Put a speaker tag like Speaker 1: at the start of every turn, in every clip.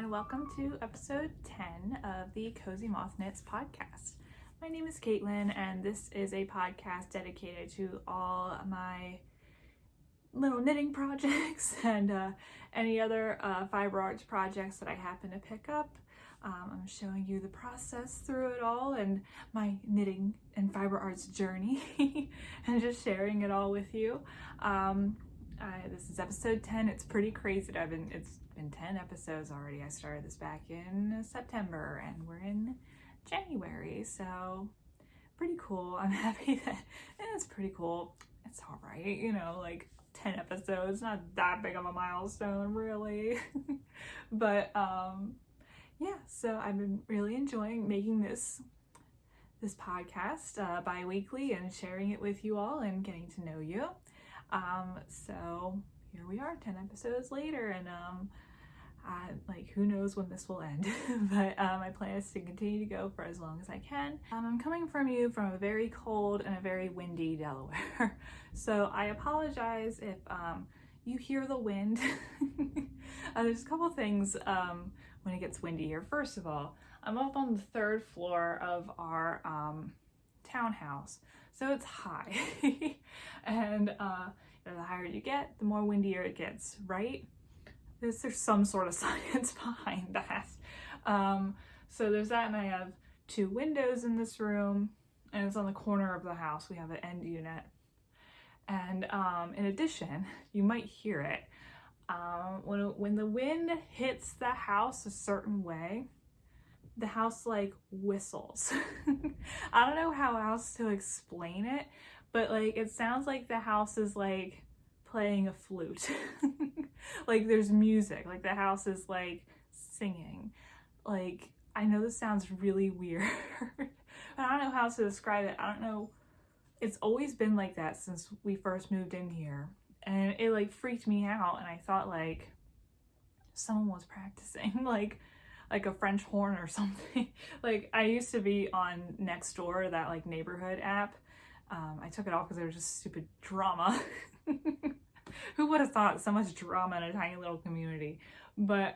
Speaker 1: and welcome to episode 10 of the Cozy Moth Knits podcast. My name is Caitlin, and this is a podcast dedicated to all my little knitting projects and any other fiber arts projects that I happen to pick up. I'm showing you the process through it all and my knitting and fiber arts journey and just sharing it all with you. This is episode 10. It's pretty crazy. It's been 10 episodes already. I started this back in September and we're in January, so pretty cool. I'm happy that it's pretty cool. It's all right, you know, like 10 episodes, not that big of a milestone really. But yeah, so I've been really enjoying making this podcast bi-weekly and sharing it with you all and getting to know you. So here we are 10 episodes later, and like who knows when this will end. But my plan is to continue to go for as long as I can. I'm coming from you from a very cold and a very windy Delaware. So I apologize if you hear the wind. There's a couple things when it gets windy here. First of all, I'm up on the 3rd floor of our townhouse, so it's high. And the higher you get, the more windier it gets, right? There's some sort of science behind that. So there's that, and I have 2 windows in this room, and it's on the corner of the house. We have an end unit. And in addition, you might hear it. When the wind hits the house a certain way, the house like whistles. I don't know how else to explain it, but like it sounds like the house is like playing a flute. Like there's music, like the house is like singing. Like, I know this sounds really weird, but I don't know how else to describe it. I don't know. It's always been like that since we first moved in here, and it like freaked me out, and I thought like someone was practicing like a French horn or something. Like I used to be on Nextdoor, that like neighborhood app. I took it off because there was just stupid drama. Who would have thought so much drama in a tiny little community? But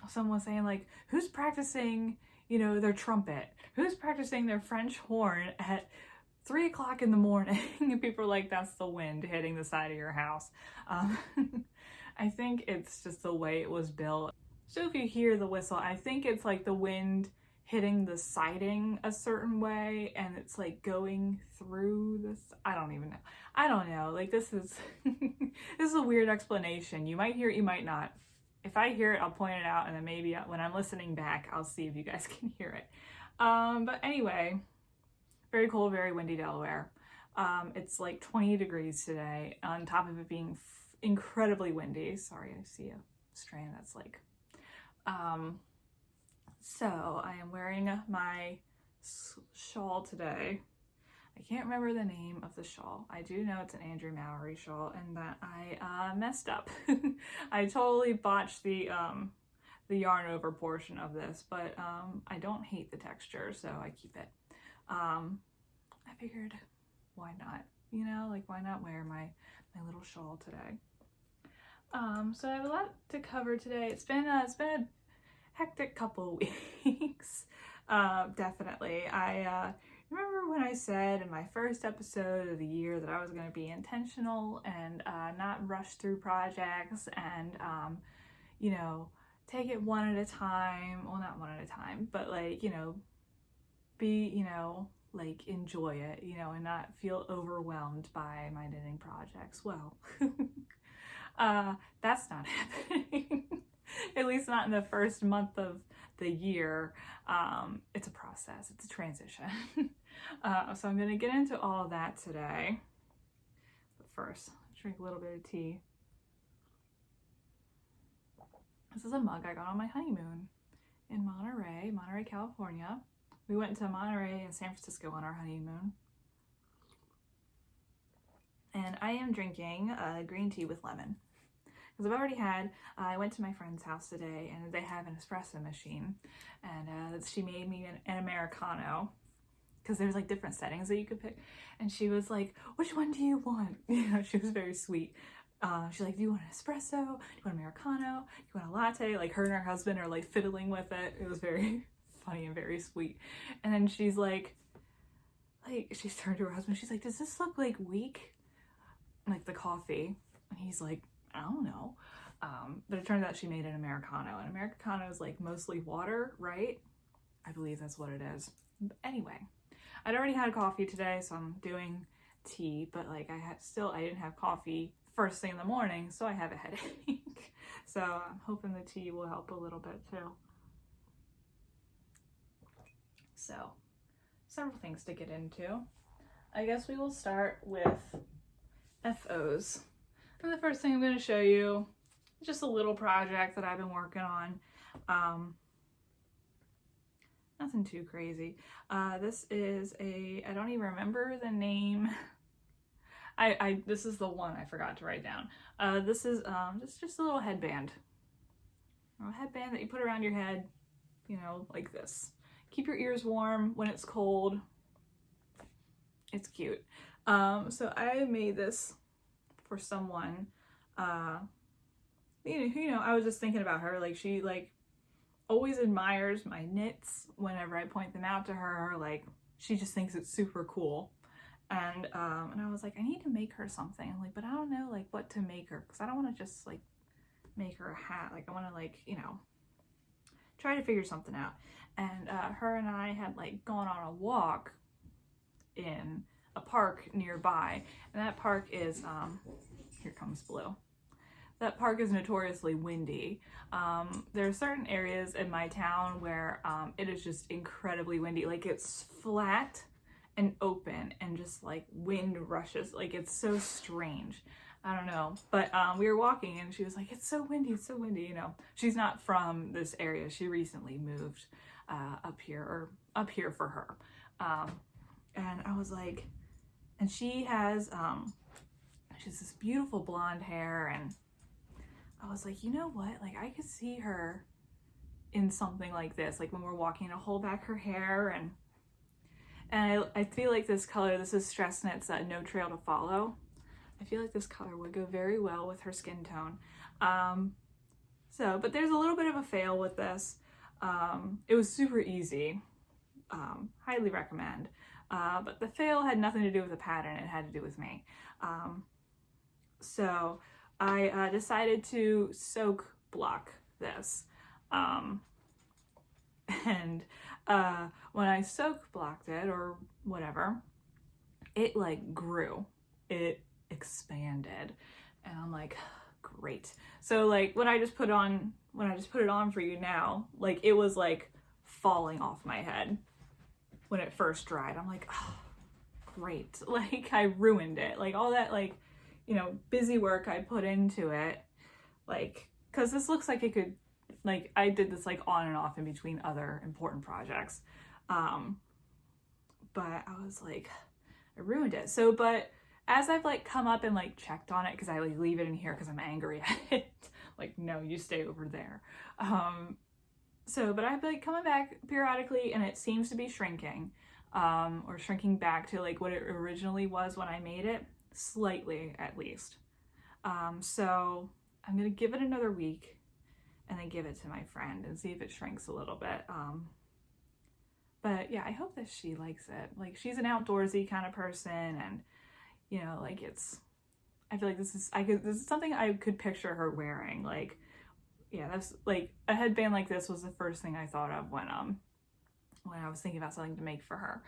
Speaker 1: someone was saying like, who's practicing, you know, their trumpet? Who's practicing their French horn at 3 o'clock in the morning? And people are like, that's the wind hitting the side of your house. I think it's just the way it was built. So if you hear the whistle, I think it's like the wind hitting the siding a certain way, and it's like going through this. I don't even know. I don't know. Like this is this is a weird explanation. You might hear it, you might not. If I hear it, I'll point it out, and then maybe when I'm listening back, I'll see if you guys can hear it. But anyway, very cold, very windy Delaware. It's like 20 degrees today, on top of it being incredibly windy. Sorry, I see a strand that's like so I am wearing my shawl today. I can't remember the name of the shawl. I do know it's an Andrew Mallory shawl, and that I messed up. I totally botched the yarn over portion of this, but I don't hate the texture, so I keep it. I figured, why not? You know, like why not wear my little shawl today? So I have a lot to cover today. It's been a hectic couple of weeks. Definitely. I remember when I said in my first episode of the year that I was going to be intentional and not rush through projects and you know, take it one at a time. Well, not one at a time, but like, you know, be, you know, like enjoy it, you know, and not feel overwhelmed by my knitting projects. Well, that's not happening. At least not in the first month of the year. It's a process, it's a transition. So I'm going to get into all of that today. But first, let's drink a little bit of tea. This is a mug I got on my honeymoon in Monterey, California. We went to Monterey and San Francisco on our honeymoon. And I am drinking green tea with lemon. Because I've already had, I went to my friend's house today and they have an espresso machine, and she made me an Americano, because there's like different settings that you could pick, and she was like, which one do you want? You know, she was very sweet. She's like, do you want an espresso? Do you want Americano? Do you want a latte? Like her and her husband are like fiddling with it. It was very funny and very sweet. And then she's like she's turned to her husband. She's like, does this look like weak? Like the coffee. And he's like, I don't know. But it turns out she made an Americano. And Americano is like mostly water, right? I believe that's what it is. But anyway, I'd already had coffee today, so I'm doing tea, but like I didn't have coffee first thing in the morning, so I have a headache. So I'm hoping the tea will help a little bit too. So several things to get into. I guess we will start with FOs. And the first thing I'm going to show you is just a little project that I've been working on. Nothing too crazy. This is I don't even remember the name. This is the one I forgot to write down. This is just a little headband. A headband that you put around your head, you know, like this. Keep your ears warm when it's cold. It's cute. So I made this for someone, you know, I was just thinking about her, like she like always admires my knits whenever I point them out to her, like she just thinks it's super cool. And I was like, I need to make her something. I'm like, but I don't know like what to make her, because I don't want to just like make her a hat. Like I want to like, you know, try to figure something out. And her and I had like gone on a walk in a park nearby, and that park is here comes Blue. That park is notoriously windy. There are certain areas in my town where it is just incredibly windy. Like it's flat and open and just like wind rushes. Like it's so strange. I don't know. But we were walking and she was like, it's so windy, you know. She's not from this area. She recently moved up here for her. And I was like, and she has this beautiful blonde hair, and I was like, you know what? Like I could see her in something like this, like when we're walking, to hold back her hair, and I feel like this color, this is Stress Knit's No Trail to Follow. I feel like this color would go very well with her skin tone. But there's a little bit of a fail with this. It was super easy. Highly recommend. But the fail had nothing to do with the pattern, it had to do with me. So I decided to soak block this. And when I soak blocked it or whatever, it like grew. It expanded. And I'm like, great. So like when I just put it on for you now, like it was like falling off my head when it first dried. I'm like, oh, great. Like I ruined it. Like all that like, you know, busy work I put into it, like, cause this looks like it could, like I did this like on and off in between other important projects. But I was like, I ruined it. So, but as I've like come up and like checked on it, cause I like leave it in here cause I'm angry at it. Like, no, you stay over there. But I've like coming back periodically and it seems to be shrinking, or shrinking back to like what it originally was when I made it, slightly at least. So I'm gonna give it another week and then give it to my friend and see if it shrinks a little bit. But yeah, I hope that she likes it. Like she's an outdoorsy kind of person, and you know, like I feel like this is something I could picture her wearing. Like, yeah, that's like a headband like this was the first thing I thought of when I was thinking about something to make for her.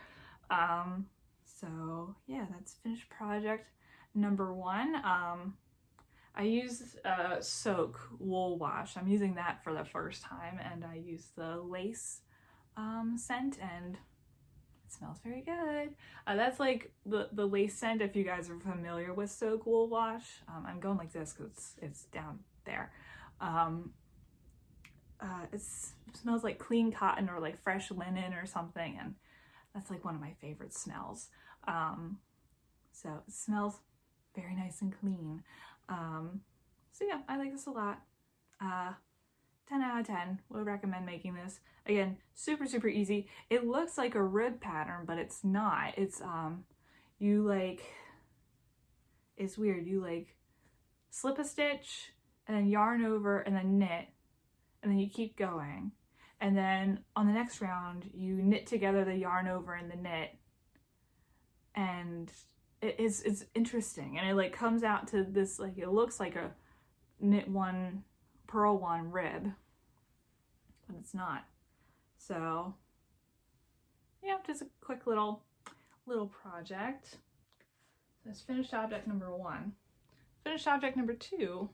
Speaker 1: So yeah, that's finished project number 1. I used Soak wool wash. I'm using that for the first time, and I used the lace scent, and it smells very good. That's like the lace scent, if you guys are familiar with Soak wool wash. I'm going like this because it's down there. It smells like clean cotton or like fresh linen or something, and that's like one of my favorite smells. So it smells very nice and clean. So yeah, I like this a lot. 10 out of 10, would recommend making this. Again, super, super easy. It looks like a rib pattern, but it's not. It's, it's weird. You like slip a stitch and then yarn over and then knit, and then you keep going. And then on the next round, you knit together the yarn over and the knit. And it's interesting. And it like comes out to this, like, it looks like a knit one, purl one rib, but it's not. So yeah, just a quick little project. So that's finished object number 1. Finished object number 2,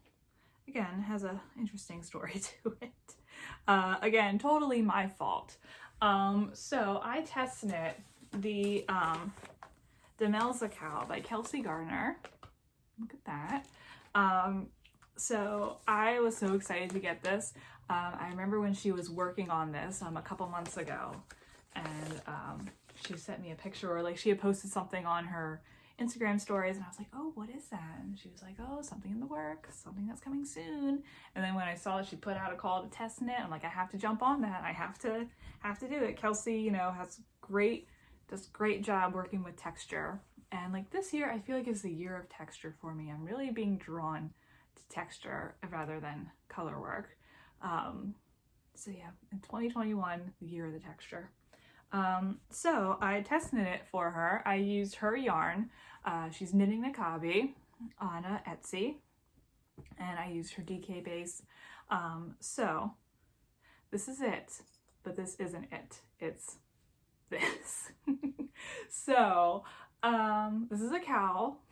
Speaker 1: again, has a interesting story to it. Again, totally my fault. So I test knit the Demelza Cowl by Kelcey Garner. Look at that. So I was so excited to get this. I remember when she was working on this a couple months ago, and she sent me a picture, or like she had posted something on her Instagram stories, and I was like, oh, what is that? And she was like, oh, something in the works, something that's coming soon. And then when I saw it, she put out a call to test knit. I'm like, I have to jump on that. I have to do it. Kelcey, you know, does great job working with texture. And like this year, I feel like it's the year of texture for me. I'm really being drawn to texture rather than color work. So yeah, in 2021, the year of the texture. So I test knit it for her. I used her yarn. She's knitting Nakabi on Etsy, and I used her DK base. So this is it, but this isn't it. It's this. So this is a cowl.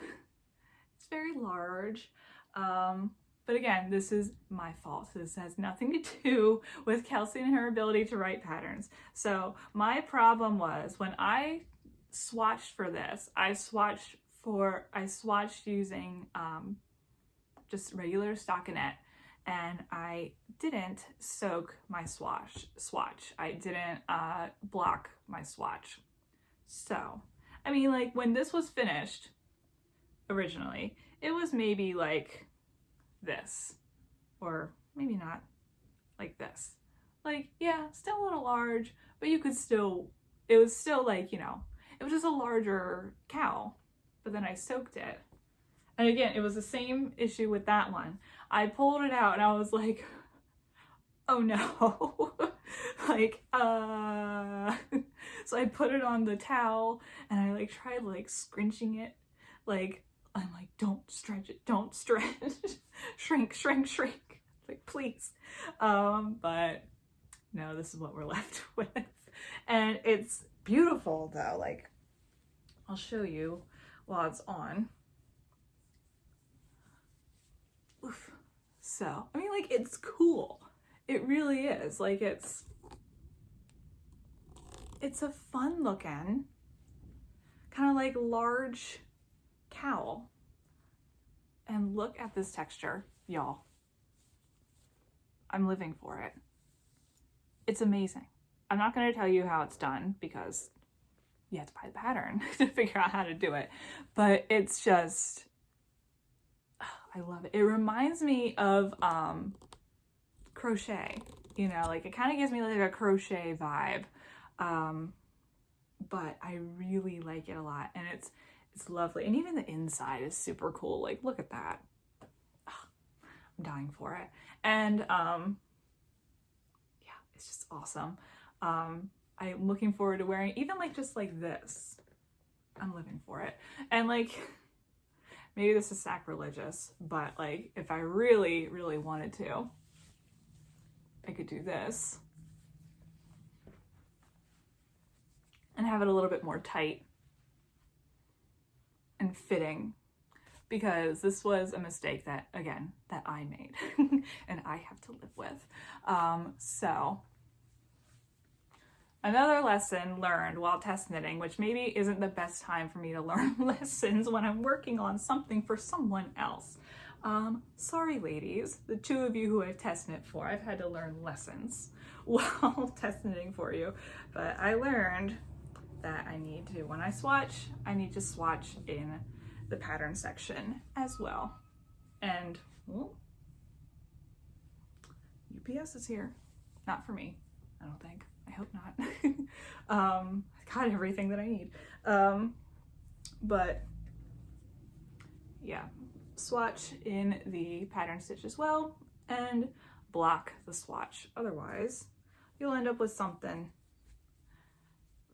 Speaker 1: It's very large. But again, this is my fault. This has nothing to do with Kelcey and her ability to write patterns. So my problem was when I swatched for this, I swatched using just regular stockinette, and I didn't soak my swatch. I didn't block my swatch. So, I mean, like when this was finished originally, it was maybe like this, or maybe not like this. Like, yeah, still a little large, but you could still, it was still like, you know, it was just a larger cowl, but then I soaked it. And again, it was the same issue with that one. I pulled it out and I was like, oh no. Like, so I put it on the towel and I like tried like scrunching it. Like, I'm like, don't stretch it, don't stretch. Shrink, shrink, shrink. Like, please. But no, this is what we're left with. And it's beautiful though. Like, I'll show you while it's on. Oof. So, I mean, like, it's cool. It really is. Like, it's a fun looking, kind of like large cowl. And look at this texture, y'all. I'm living for it. It's amazing. I'm not going to tell you how it's done because you have to buy the pattern to figure out how to do it. But it's just, I love it. It reminds me of crochet, you know, like it kind of gives me like a crochet vibe. But I really like it a lot, and it's lovely. And even the inside is super cool. Like, look at that. Oh, I'm dying for it. And yeah, it's just awesome. I'm looking forward to wearing even like just like this. I'm living for it. And like, maybe this is sacrilegious, but like if I really, really wanted to, I could do this and have it a little bit more tight and fitting, because this was a mistake that, again, that I made and I have to live with. So another lesson learned while test knitting, which maybe isn't the best time for me to learn lessons when I'm working on something for someone else. Sorry, ladies, the two of you who I've test knit for, I've had to learn lessons while test knitting for you. But I learned that I need to, when I swatch, I need to swatch in the pattern section as well. And UPS is here. Not for me, I don't think. I hope not. I got everything that I need. But yeah, swatch in the pattern stitch as well and block the swatch. Otherwise, you'll end up with something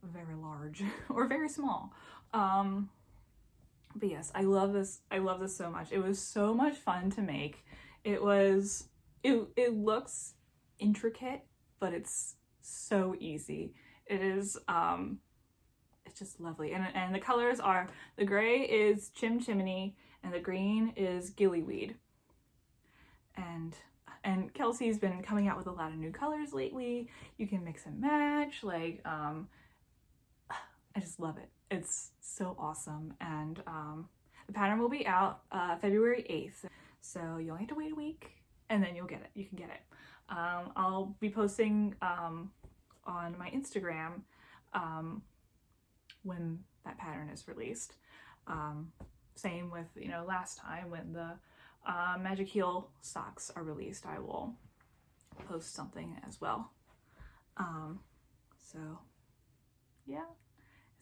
Speaker 1: very large or very small. But yes, I love this. I love this so much. It was so much fun to make. It looks intricate, but it's so easy. It is, it's just lovely. And the colors are, the gray is Chim Chimney and the green is Gillyweed. And Kelcey's been coming out with a lot of new colors lately. You can mix and match, like, I just love it. It's so awesome. And the pattern will be out February 8th. So you only have to wait a week and then you'll get it. You can get it. I'll be posting on my Instagram when that pattern is released. Same with, you know, last time when the Magic Heel socks are released, I will post something as well. So yeah.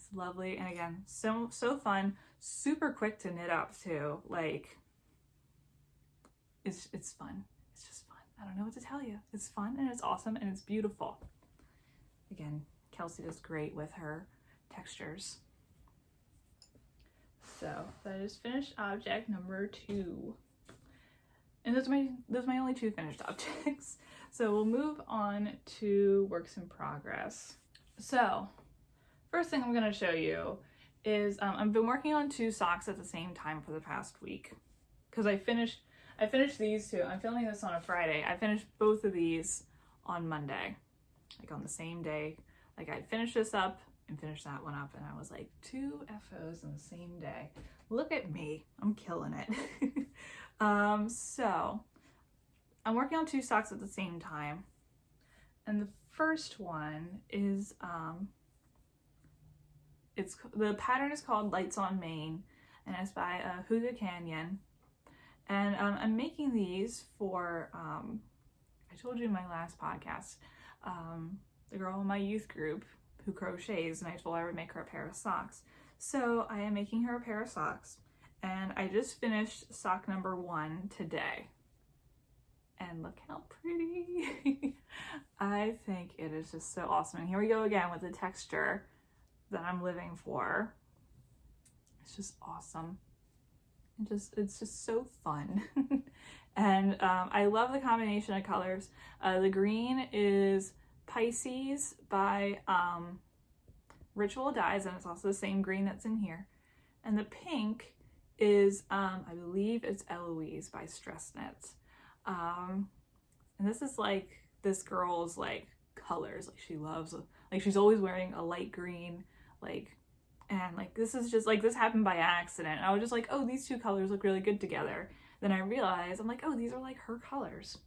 Speaker 1: It's lovely, and again, so fun, super quick to knit up too. Like, it's fun. It's just fun. I don't know what to tell you. It's fun and it's awesome and it's beautiful. Again, Kelcey does great with her textures. So that is finished object number 2, and those are my only 2 finished objects. So we'll move on to works in progress. So first thing I'm going to show you is I've been working on 2 socks at the same time for the past week because I finished these 2. I'm filming this on a Friday. I finished both of these on Monday, like on the same day. Like I finished this up and finished that one up, and I was like 2 FOs in the same day. Look at me, I'm killing it. So I'm working on 2 socks at the same time, and the first one is the pattern is called Lights on Main, and it's by Huga Canyon. And I'm making these for, I told you in my last podcast, the girl in my youth group who crochets, and I told her I would make her a pair of socks. So I am making her a pair of socks, and I just finished sock number 1 today. And look how pretty. I think it is just so awesome. And here we go again with the texture that I'm living for. It's just awesome. It's just so fun. And I love the combination of colors. The green is Pisces by Ritual Dyes, and it's also the same green that's in here. And the pink is, I believe it's Eloise by Stress Knits. And this is like this girl's like colors. Like she loves, like she's always wearing a light green, like, and like this is just like, this happened by accident. I was just like, oh, these 2 colors look really good together. Then I realized, I'm like, oh, these are like her colors.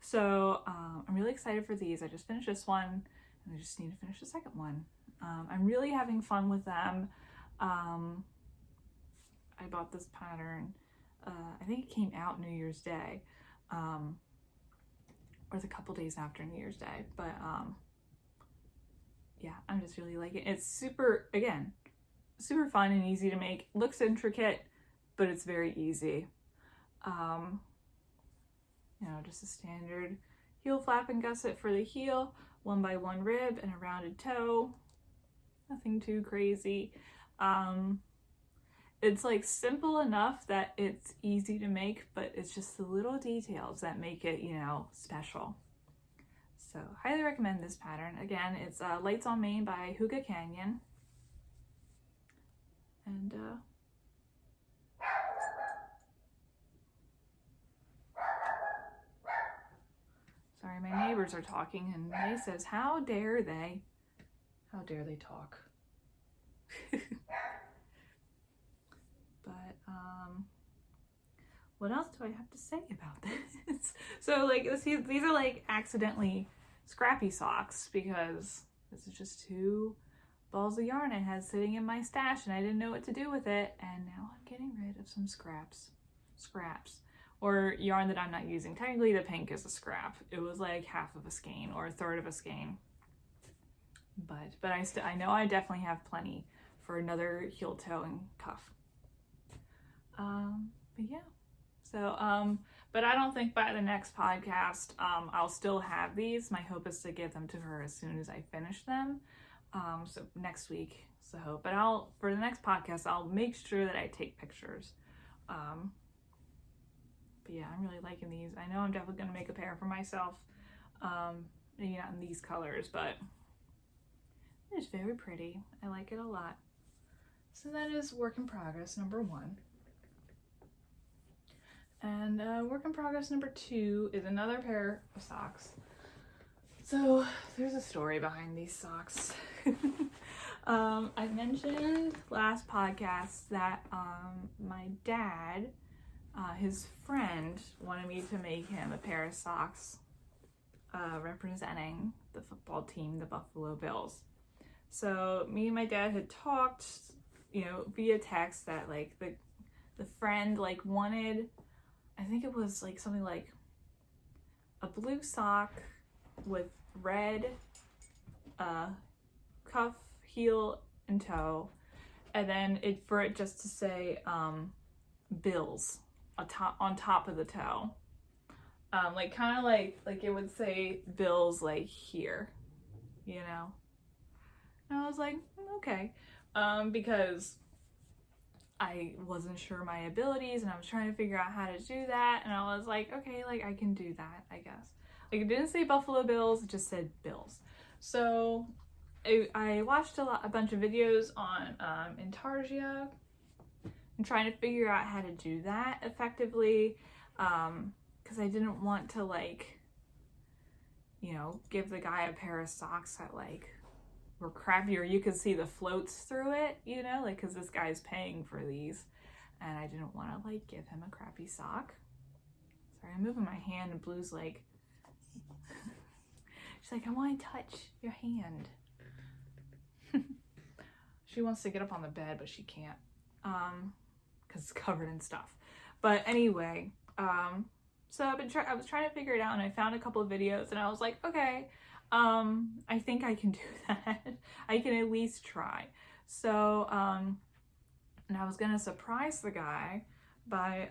Speaker 1: So I'm really excited for these. I just finished this one and I just need to finish the second one. I'm really having fun with them. I bought this pattern, I think it came out New Year's Day, or it's a couple days after New Year's Day, but yeah, I'm just really liking it. It's super, again, super fun and easy to make. Looks intricate, but it's very easy. You know, just a standard heel flap and gusset for the heel, 1x1 rib and a rounded toe. Nothing too crazy. It's like simple enough that it's easy to make, but it's just the little details that make it, you know, special. So highly recommend this pattern. Again, it's Lights on Main by Huga Canyon. And sorry, my neighbors are talking and May says, how dare they? How dare they talk? But what else do I have to say about this? So like these are like accidentally scrappy socks because this is just 2 balls of yarn I had sitting in my stash and I didn't know what to do with it, and now I'm getting rid of some scraps, or yarn that I'm not using. Technically the pink is a scrap. It was like half of a skein or a third of a skein, but I know I definitely have plenty for another heel toe and cuff. But yeah, so but I don't think by the next podcast I'll still have these. My hope is to give them to her as soon as I finish them. So next week is the hope. But for the next podcast I'll make sure that I take pictures. But yeah, I'm really liking these. I know I'm definitely gonna make a pair for myself. Maybe not in these colors, but it's very pretty. I like it a lot. So that is work in progress number 1. And work in progress number 2 is another pair of socks. So there's a story behind these socks. I mentioned last podcast that my dad, his friend, wanted me to make him a pair of socks representing the football team, the Buffalo Bills. So me and my dad had talked, you know, via text that like the friend like wanted, I think it was like something like a blue sock with red cuff, heel, and toe, and then for it just to say Bills on top of the toe, like kind of like it would say Bills like here, you know. And I was like, okay, because I wasn't sure my abilities and I was trying to figure out how to do that, and I was like, okay, like I can do that, I guess. Like it didn't say Buffalo Bills, it just said Bills. So I watched a bunch of videos on Intarsia and trying to figure out how to do that effectively, because I didn't want to like, you know, give the guy a pair of socks that like were crappy or you could see the floats through it, you know, like because this guy's paying for these and I didn't want to like give him a crappy sock. Sorry, I'm moving my hand and Blue's like, she's like, I want to touch your hand. She wants to get up on the bed, but she can't, because it's covered in stuff. But anyway, so I was trying to figure it out, and I found a couple of videos, and I was like, okay, I think I can do that. I can at least try. So, and I was gonna surprise the guy by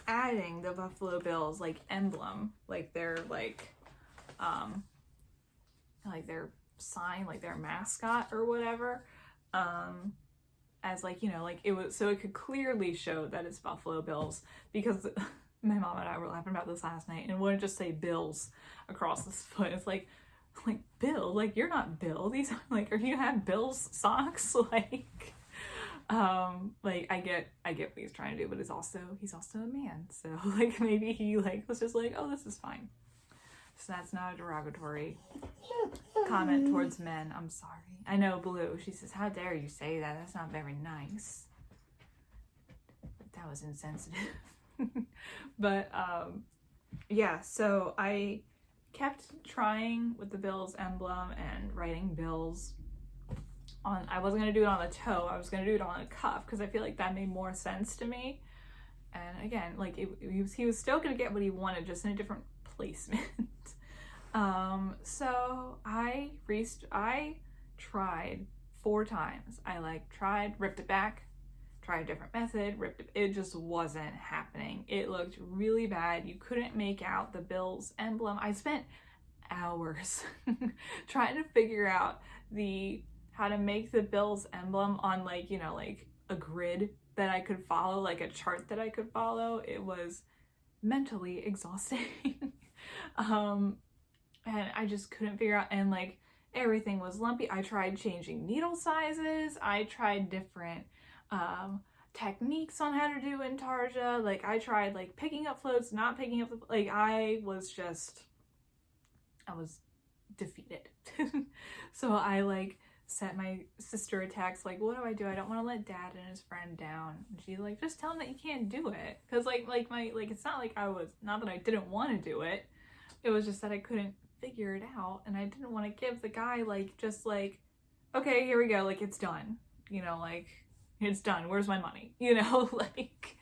Speaker 1: adding the Buffalo Bills like emblem, like their their sign, like their mascot or whatever, as like, you know, like it was, so it could clearly show that it's Buffalo Bills, because my mom and I were laughing about this last night, and it wouldn't just say Bills across this foot. It's like Bill, like you're not Bill. These are like, are you have Bill's socks? Like I get what he's trying to do, but he's also a man. So like maybe he like was just like, oh, this is fine. So that's not a derogatory comment towards men. I'm sorry. I know Blue, she says, how dare you say that? That's not very nice. That was insensitive. But yeah, so I kept trying with the Bills emblem and writing Bills on, I wasn't going to do it on the toe, I was going to do it on a cuff because I feel like that made more sense to me. And again, like he was still going to get what he wanted, just in a different placement. So I tried 4 times. I tried, ripped it back, tried a different method, ripped it. It just wasn't happening. It looked really bad. You couldn't make out the Bills emblem. I spent hours trying to figure out how to make the Bills emblem on like, you know, like a grid that I could follow, like a chart that I could follow. It was mentally exhausting. And I just couldn't figure out, and like everything was lumpy. I tried changing needle sizes. I tried different techniques on how to do Intarsia. Like I tried like picking up floats, not picking up like I was defeated. So I like sent my sister a text like, what do? I don't want to let Dad and his friend down. And she's like, just tell him that you can't do it. Cause like it's not like not that I didn't want to do it. It was just that I couldn't figure it out, and I didn't want to give the guy like just like, okay, here we go, like it's done, you know, like it's done, where's my money, you know, like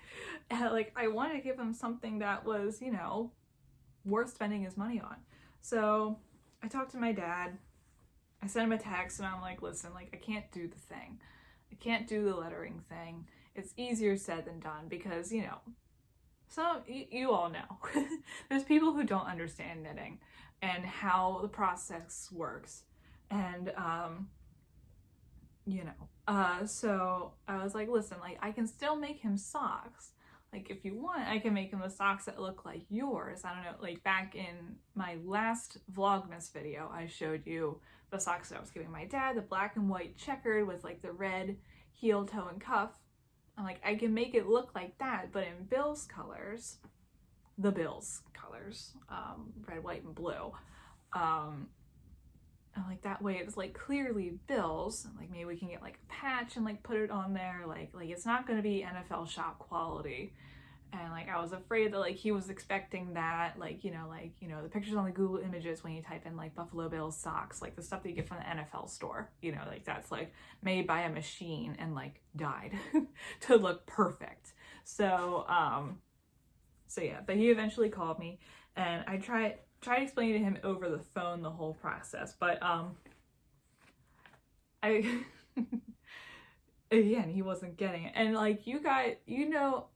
Speaker 1: I wanted to give him something that was, you know, worth spending his money on. So I talked to my dad, I sent him a text, and I'm like, listen, like I can't do the thing, I can't do the lettering thing. it's easier said than done because, you know, you all know, there's people who don't understand knitting and how the process works. And, you know, so I was like, listen, like, I can still make him socks. Like, if you want, I can make him the socks that look like yours. I don't know, like, back in my last Vlogmas video, I showed you the socks that I was giving my dad, the black and white checkered with, like, the red heel, toe, and cuff. I'm like, I can make it look like that, but in Bill's colors, the Bill's colors, red, white, and blue. And like that way it's like clearly Bill's, and like maybe we can get like a patch and like put it on there. Like it's not going to be NFL shop quality. And like I was afraid that like he was expecting that, like, you know, the pictures on the Google Images when you type in like Buffalo Bills socks, like the stuff that you get from the NFL store, you know, like that's like made by a machine and like dyed to look perfect. So yeah, but he eventually called me and I tried explaining to him over the phone the whole process, but again, he wasn't getting it. And like you guys, you know,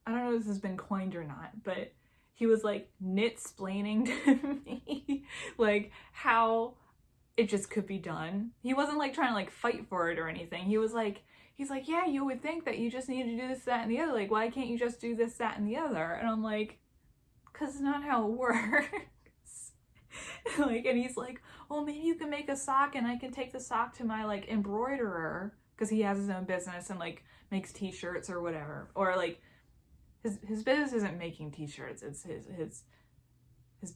Speaker 1: I don't know if this has been coined or not, but he was like knit-splaining to me, like how it just could be done. He wasn't like trying to like fight for it or anything. He's like, yeah, you would think that you just need to do this, that, and the other. Like, why can't you just do this, that, and the other? And I'm like, cause it's not how it works. Like, and he's like, well, maybe you can make a sock and I can take the sock to my like embroiderer, cause he has his own business and like makes t-shirts or whatever, or like, his business isn't making t-shirts, it's his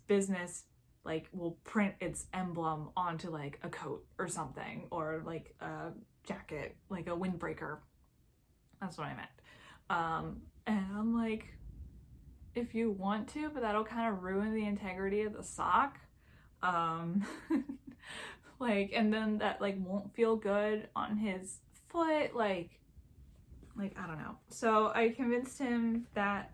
Speaker 1: business like will print its emblem onto like a coat or something, or like a jacket, like a windbreaker. That's what I meant. And I'm like, if you want to, but that'll kind of ruin the integrity of the sock. Like, and then that like won't feel good on his foot, like I don't know. So I convinced him that,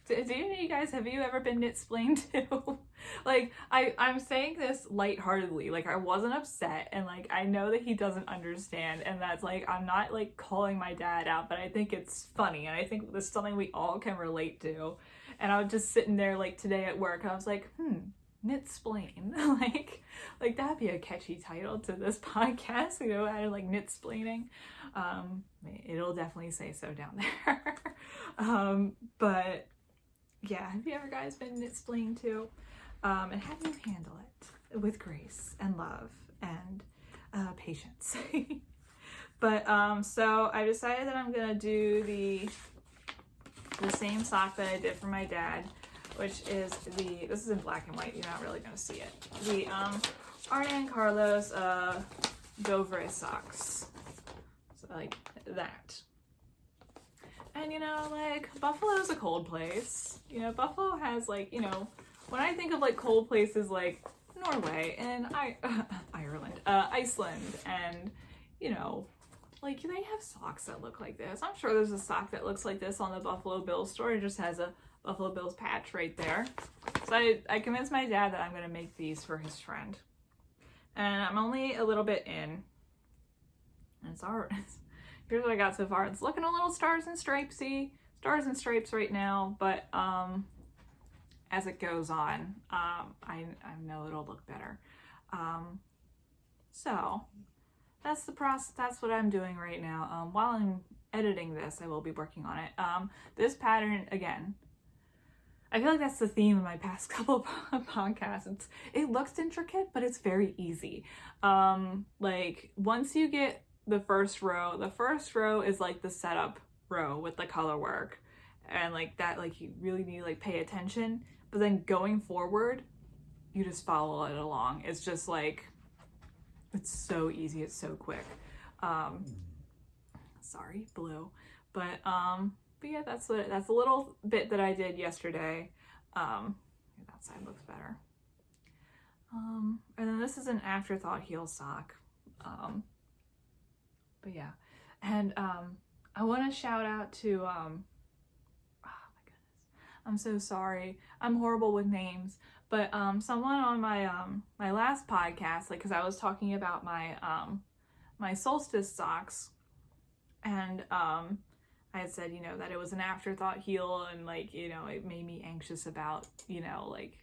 Speaker 1: do any of you guys, have you ever been knit-splained too? Like, I'm saying this lightheartedly, like I wasn't upset, and like I know that he doesn't understand, and that's like, I'm not like calling my dad out, but I think it's funny, and I think this is something we all can relate to. And I was just sitting there like today at work, I was like, knit-splain, like that'd be a catchy title to this podcast, you know, added like knit-splaining. It'll definitely say so down there. But yeah, have you ever guys been knit-splained too? And how do you handle it with grace and love and patience? But so I decided that I'm gonna do the same sock that I did for my dad, which is this is in black and white, you're not really gonna see it. The Arne & Carlos Dovre socks. So like that. And you know, like Buffalo's a cold place. You know, Buffalo has like, you know, when I think of like cold places like Norway and Ireland, Iceland, and you know, like they have socks that look like this. I'm sure there's a sock that looks like this on the Buffalo Bills store. It just has a Buffalo Bills patch right there. So I convinced my dad that I'm going to make these for his friend. And I'm only a little bit in. And it's all right. Here's what I got so far. It's looking a little stars and stripesy. Stars and stripes right now. But as it goes on, I know it'll look better. So that's the process. That's what I'm doing right now. While I'm editing this, I will be working on it. This pattern, again, I feel like that's the theme of my past couple of podcasts. It looks intricate, but it's very easy. Like once you get the first row is like the setup row with the color work, and like that, like you really need to like pay attention. But then going forward, you just follow it along. It's just like, it's so easy. It's so quick. Sorry, blue, but yeah, that's a little bit that I did yesterday. That side looks better. And then this is an afterthought heel sock. But yeah, and I want to shout out to oh my goodness, I'm so sorry, I'm horrible with names, but someone on my my last podcast, like, because I was talking about my my solstice socks, And I had said, you know, that it was an afterthought heel, and like, you know, it made me anxious about, you know, like,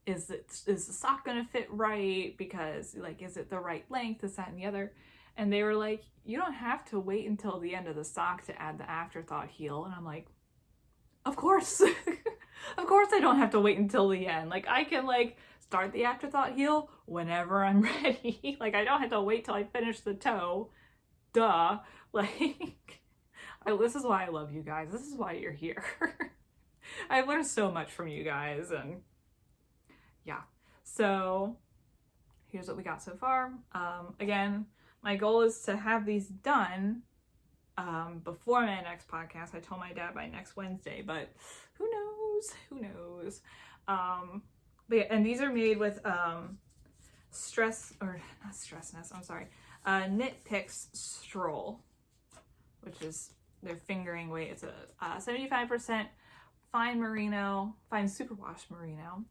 Speaker 1: is the sock gonna fit right? Because like, is it the right length, this, that, and the other? And they were like, you don't have to wait until the end of the sock to add the afterthought heel. And I'm like, of course. Of course I don't have to wait until the end. Like, I can like start the afterthought heel whenever I'm ready. Like, I don't have to wait till I finish the toe. Duh. Like, this is why I love you guys. This is why you're here. I've learned so much from you guys, and yeah. So here's what we got so far. Again, my goal is to have these done before my next podcast. I told my dad by next Wednesday, but who knows? Who knows? But yeah, and these are made with Knit Picks Stroll, which is their fingering weight. It's a 75% fine superwash merino,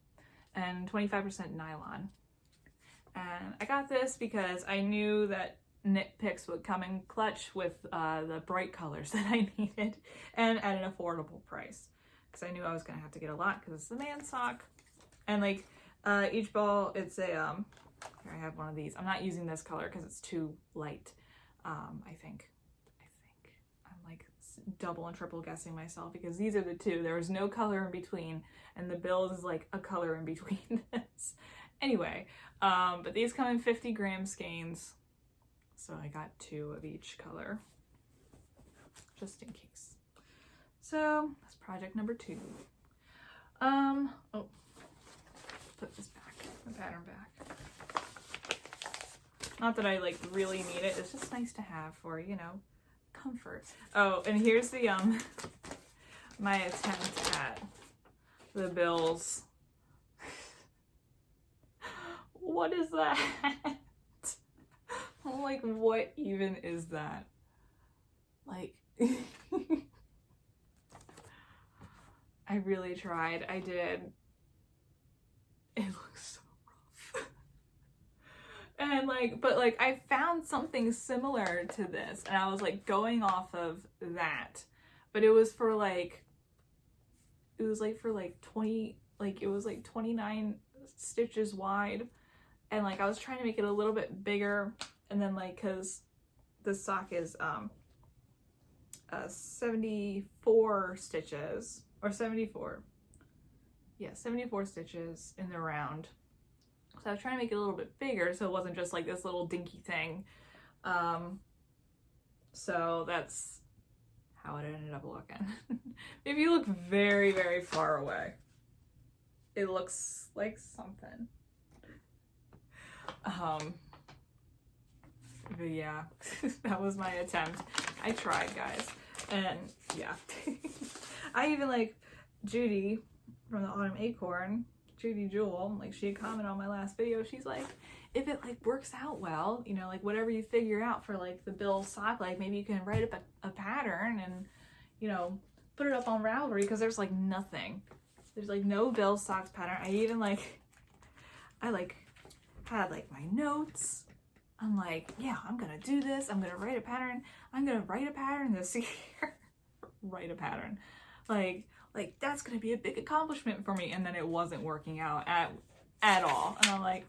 Speaker 1: and 25% nylon. And I got this because I knew that Knit Picks would come in clutch with the bright colors that I needed, and at an affordable price, because I knew I was gonna have to get a lot because it's a man sock. And like each ball, it's a here, I have one of these. I'm not using this color because it's too light. I think I'm like double and triple guessing myself, because these are the two. There was no color in between, and the bills is like a color in between this. Anyway, but these come in 50 gram skeins, so I got 2 of each color, just in case. So that's project number 2. Oh, put this back, the pattern back. Not that I like really need it, it's just nice to have for, you know, comfort. Oh, and here's the my attempt at the bills. What is that? I'm like, what even is that? Like, I really tried. I did. It looks so rough. And like, but like, I found something similar to this, and I was like going off of that, but it was for like, it was like for like 20, like it was like 29 stitches wide. And like, I was trying to make it a little bit bigger, and then like, cause the sock is 74 stitches, or 74. Yeah, 74 stitches in the round. So I was trying to make it a little bit bigger, so it wasn't just like this little dinky thing. So that's how it ended up looking. If you look very, very far away, it looks like something. But yeah, that was my attempt. I tried, guys, and yeah. I even like Judy from the Autumn Acorn, Judy Jewel, like she had commented on my last video. She's like, if it like works out well, you know, like whatever you figure out for like the Bill sock, like maybe you can write up a pattern and, you know, put it up on Ravelry, because there's like nothing. There's like no Bill socks pattern. I even like, I like had like my notes. I'm like, yeah, I'm gonna do this. I'm gonna write a pattern. I'm gonna write a pattern this year. Write a pattern. Like that's gonna be a big accomplishment for me. And then it wasn't working out at all. And I'm like,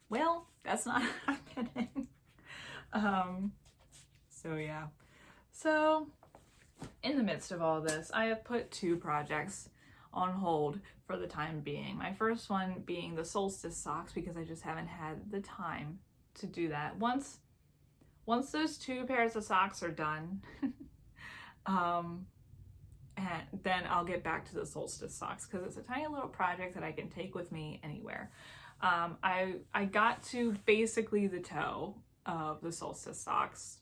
Speaker 1: well, that's not happening. So yeah. So in the midst of all this, I have put 2 projects on hold for the time being. My first one being the solstice socks, because I just haven't had the time to do that. Once those 2 pairs of socks are done, and then I'll get back to the solstice socks, because it's a tiny little project that I can take with me anywhere. I got to basically the toe of the solstice socks.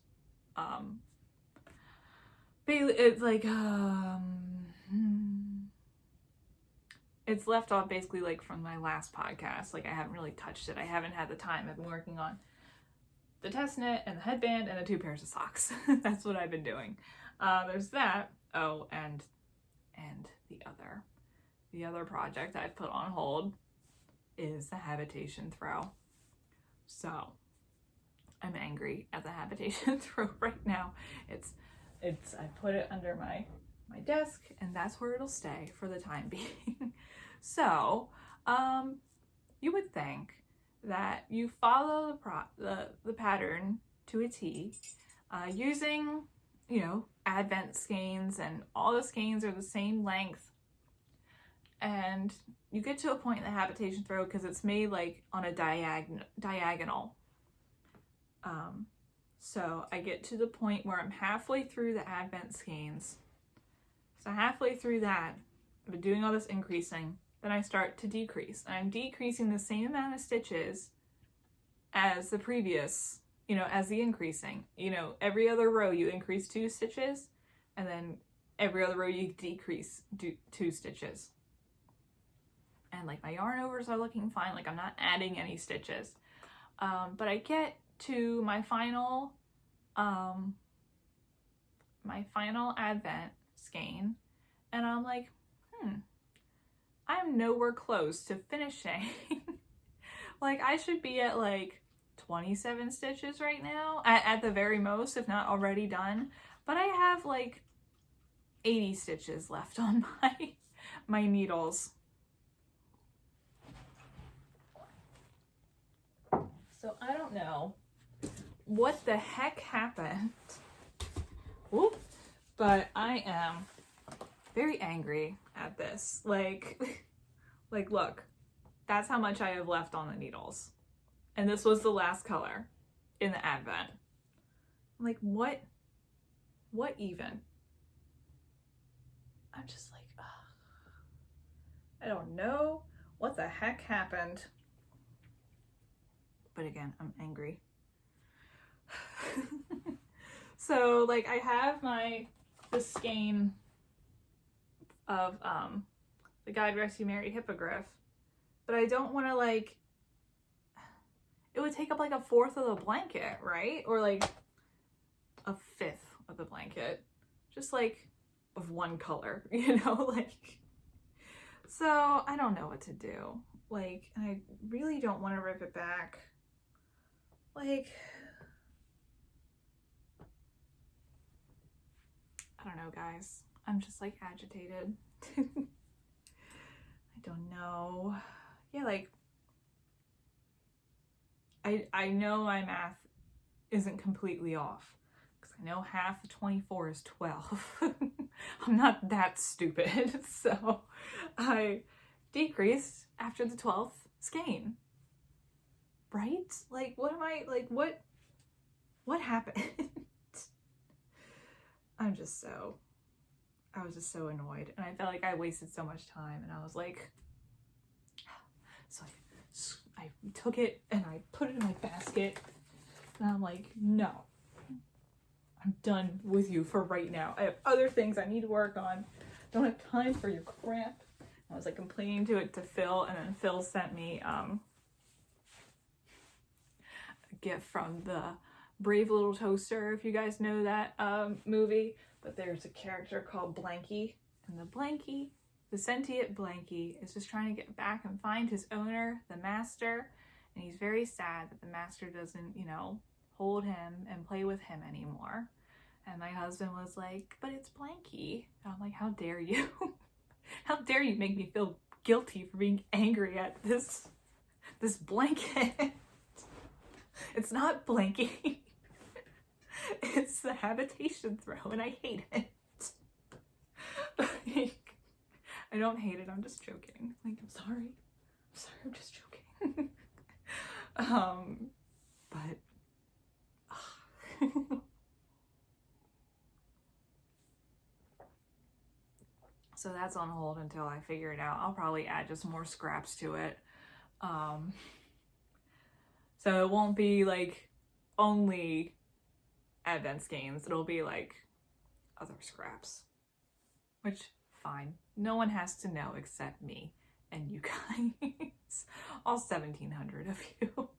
Speaker 1: It's like it's left off basically like from my last podcast. Like I haven't really touched it. I haven't had the time. I've been working on the test knit and the headband and the 2 pairs of socks. That's what I've been doing. There's that. Oh, and the other project I've put on hold is the habitation throw. So I'm angry at the habitation throw right now. I put it under my desk, and that's where it'll stay for the time being. So, you would think that you follow the pattern to a T, using, you know, advent skeins, and all the skeins are the same length, and you get to a point in the habitation throw because it's made like on a diagonal. So I get to the point where I'm halfway through the advent skeins. So halfway through that, I've been doing all this increasing, then I start to decrease. And I'm decreasing the same amount of stitches as the previous, you know, as the increasing. You know, every other row you increase 2 stitches, and then every other row you decrease 2 stitches. And like my yarn overs are looking fine, like I'm not adding any stitches. But I get to my final advent skein, and I'm like, I'm nowhere close to finishing. Like I should be at like 27 stitches right now at the very most, if not already done, but I have like 80 stitches left on my needles. So I don't know what the heck happened. Whoop. But I am very angry at this. Like look, that's how much I have left on the needles. And this was the last color in the advent. Like, what even? I'm just like, ugh. I don't know what the heck happened. But again, I'm angry. So like I have the skein of the Guide Rescue Mary Hippogriff, but I don't want to, like, it would take up like 1/4 of the blanket, right? Or like 1/5 of the blanket, just like of one color, you know, like, so I don't know what to do. Like, and I really don't want to rip it back. Like, I don't know, guys. I'm just like agitated. I don't know. Yeah, like, I know my math isn't completely off, because I know half of 24 is 12. I'm not that stupid. So I decreased after the 12th skein. Right? Like, what am I, like, what happened? I was just so annoyed, and I felt like I wasted so much time, and I was like, so I took it and I put it in my basket, and I'm like, no, I'm done with you for right now. I have other things I need to work on. Don't have time for your crap. I was like complaining to Phil, and then Phil sent me a gift from the Brave Little Toaster, if you guys know that movie. But there's a character called Blanky, and the sentient Blanky, is just trying to get back and find his owner, the master, and he's very sad that the master doesn't, you know, hold him and play with him anymore. And my husband was like, but it's Blanky. And I'm like, how dare you? How dare you make me feel guilty for being angry at this blanket? It's not Blanky. It's the habitation throw, and I hate it. Like, I don't hate it, I'm just joking. Like, I'm sorry, I'm just joking. But so that's on hold until I figure it out. I'll probably add just more scraps to it. So it won't be like only advent skeins, it'll be like other scraps, which, fine, no one has to know except me and you guys, all 1,700 of you.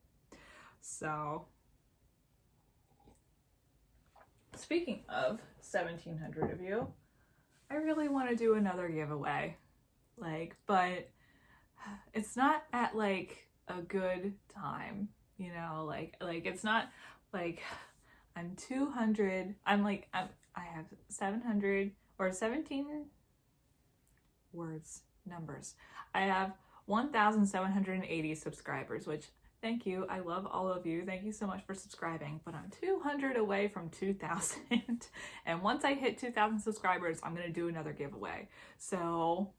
Speaker 1: So speaking of 1,700 of you, I really want to do another giveaway, like, but it's not at like a good time, you know, like it's not Like, I'm 200, I have 700 or 17 words, numbers. I have 1,780 subscribers, which, thank you. I love all of you. Thank you so much for subscribing, but I'm 200 away from 2,000. And once I hit 2,000 subscribers, I'm going to do another giveaway. So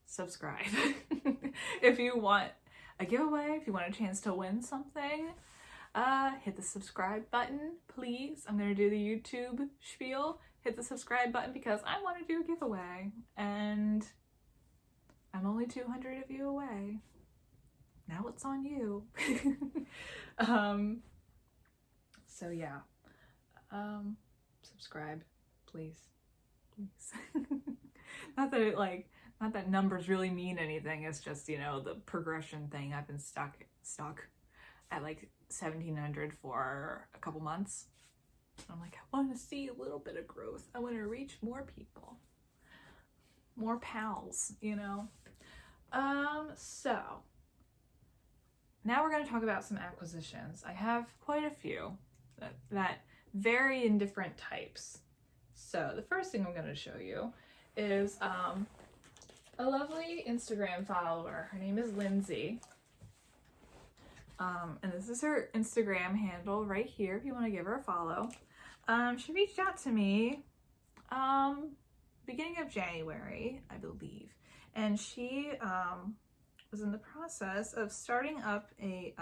Speaker 1: subscribe. If you want a giveaway, if you want a chance to win something, hit the subscribe button, please. I'm going to do the YouTube spiel. Hit the subscribe button because I want to do a giveaway, and I'm only 200 of you away. Now it's on you. So yeah, subscribe, please. Not that numbers really mean anything. It's just, you know, the progression thing. I've been stuck at like 1,700 for a couple months. I'm like, I want to see a little bit of growth. I want to reach more people, more pals, you know. So now we're going to talk about some acquisitions. I have quite a few that vary in different types. So the first thing I'm going to show you is a lovely Instagram follower. Her name is Lindsay. And this is her Instagram handle right here if you want to give her a follow. She reached out to me beginning of January, I believe, and she was in the process of starting up a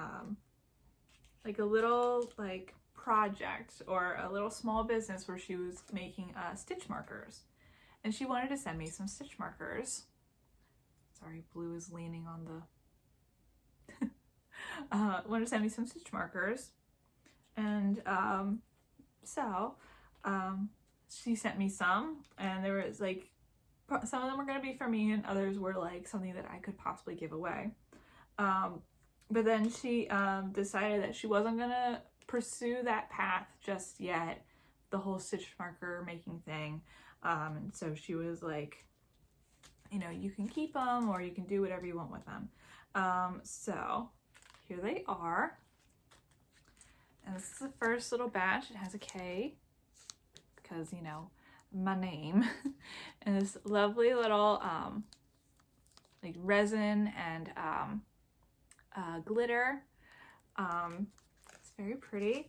Speaker 1: like a little like project or a little small business where she was making stitch markers, and she wanted to send me some stitch markers. Sorry, Blue is leaning on the wanted to send me some stitch markers, and she sent me some, and there was like some of them were going to be for me and others were like something that I could possibly give away. But then she decided that she wasn't going to pursue that path just yet, the whole stitch marker making thing. And so she was like, you know, you can keep them or you can do whatever you want with them. So here they are. And this is the first little batch. It has a K because, you know, my name. And this lovely little like resin and glitter. It's very pretty.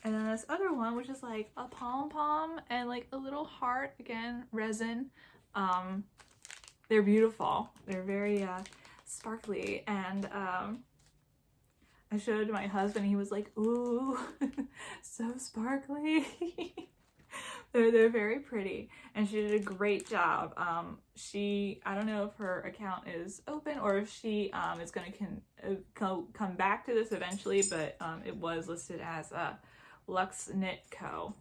Speaker 1: And then this other one, which is like a pom-pom and like a little heart, again, resin. They're beautiful. They're very sparkly. And I showed my husband, he was like, ooh, so sparkly. They're very pretty, and she did a great job. I don't know if her account is open or if she is going to come back to this eventually, but it was listed as Lux Knit Co.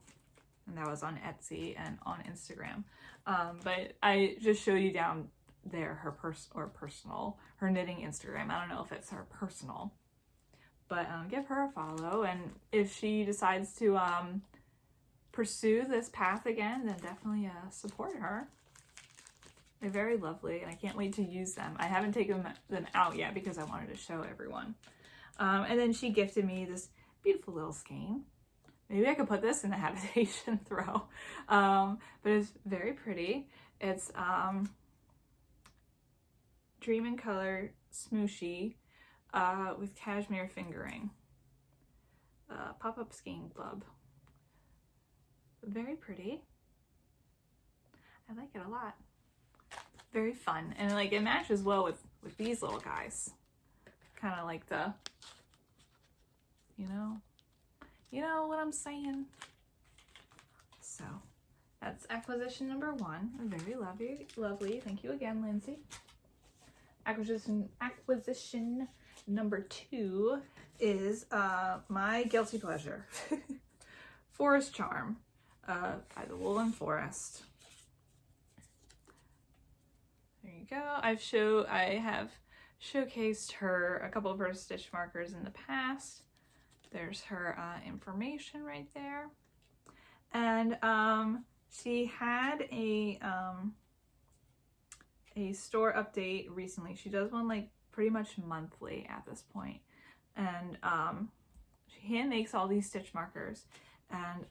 Speaker 1: And that was on Etsy and on Instagram. But I just showed you down there her personal, her knitting Instagram. I don't know if it's her personal, but give her a follow. And if she decides to pursue this path again, then definitely support her. They're very lovely, and I can't wait to use them. I haven't taken them out yet because I wanted to show everyone. And then she gifted me this beautiful little skein. Maybe I could put this in the habitation throw. But it's very pretty. It's Dream in Color Smooshy with cashmere fingering. Pop-up skein club. Very pretty. I like it a lot. Very fun, and like it matches well with these little guys. Kind of like the, you know what I'm saying. So that's acquisition number 1. Very lovely. Thank you again, Lindsay. Acquisition number 2 is my guilty pleasure. Forest Charm by the Woolen Forest. There you go. I have showcased her, a couple of her stitch markers in the past. There's her information right there. And she had a store update recently. She does one like pretty much monthly at this point. And she hand makes all these stitch markers, and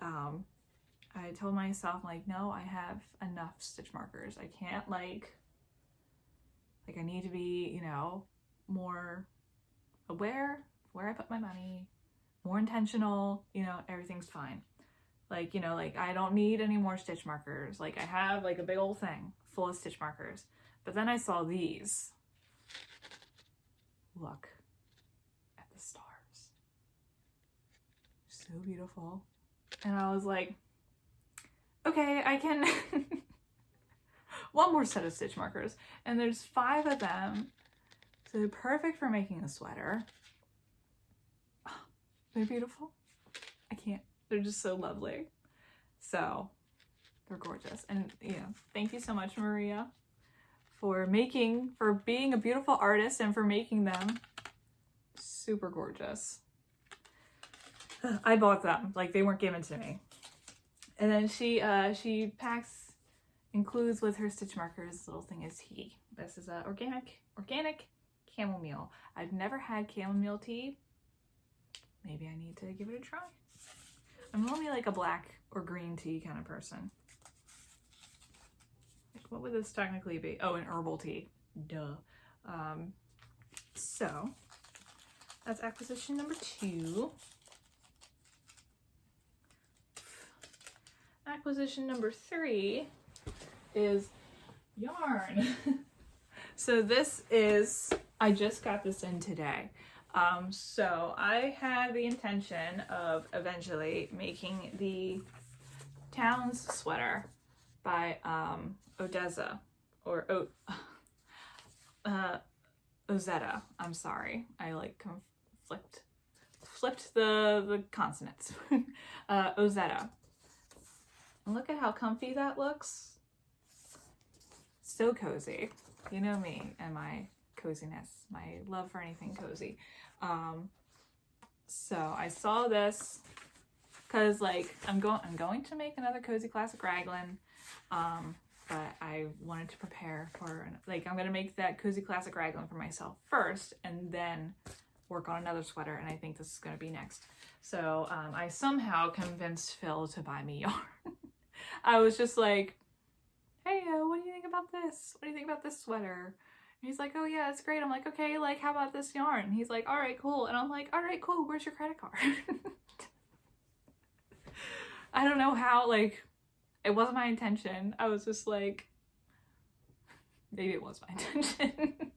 Speaker 1: I told myself, like, no, I have enough stitch markers. I can't like I need to be, you know, more aware of where I put my money, more intentional, you know, everything's fine. Like, you know, like I don't need any more stitch markers. Like I have like a big old thing full of stitch markers. But then I saw these. Look at the stars. So beautiful. And I was like, okay, I can one more set of stitch markers. And there's 5 of them. So they're perfect for making a sweater. Oh, they're beautiful. I can't. They're just so lovely. So they're gorgeous. And you know, thank you so much, Maria, for being a beautiful artist and for making them super gorgeous. I bought them, like they weren't given to me. And then she includes with her stitch markers this little thing is tea. This is organic chamomile. I've never had chamomile tea. Maybe I need to give it a try. I'm only like a black or green tea kind of person. Like, what would this technically be? Oh, an herbal tea. Duh. So that's acquisition number 2. Acquisition number 3 is yarn. So this is, I just got this in today. So I had the intention of eventually making the Towns sweater by Odessa or Ozetta. I'm sorry, I like flipped the consonants. Ozetta. And look at how comfy that looks. So cozy. You know me and my coziness, my love for anything cozy. So I saw this because like I'm going to make another cozy classic raglan, but I wanted to prepare for like I'm gonna make that cozy classic raglan for myself first and then work on another sweater, and I think this is gonna be next. So I somehow convinced Phil to buy me yarn. I was just like, hey, what do you think about this? What do you think about this sweater? And he's like, oh yeah, it's great. I'm like, okay, like how about this yarn? And he's like, all right, cool. And I'm like, all right, cool. Where's your credit card? I don't know how, like, it wasn't my intention. I was just like, maybe it was my intention.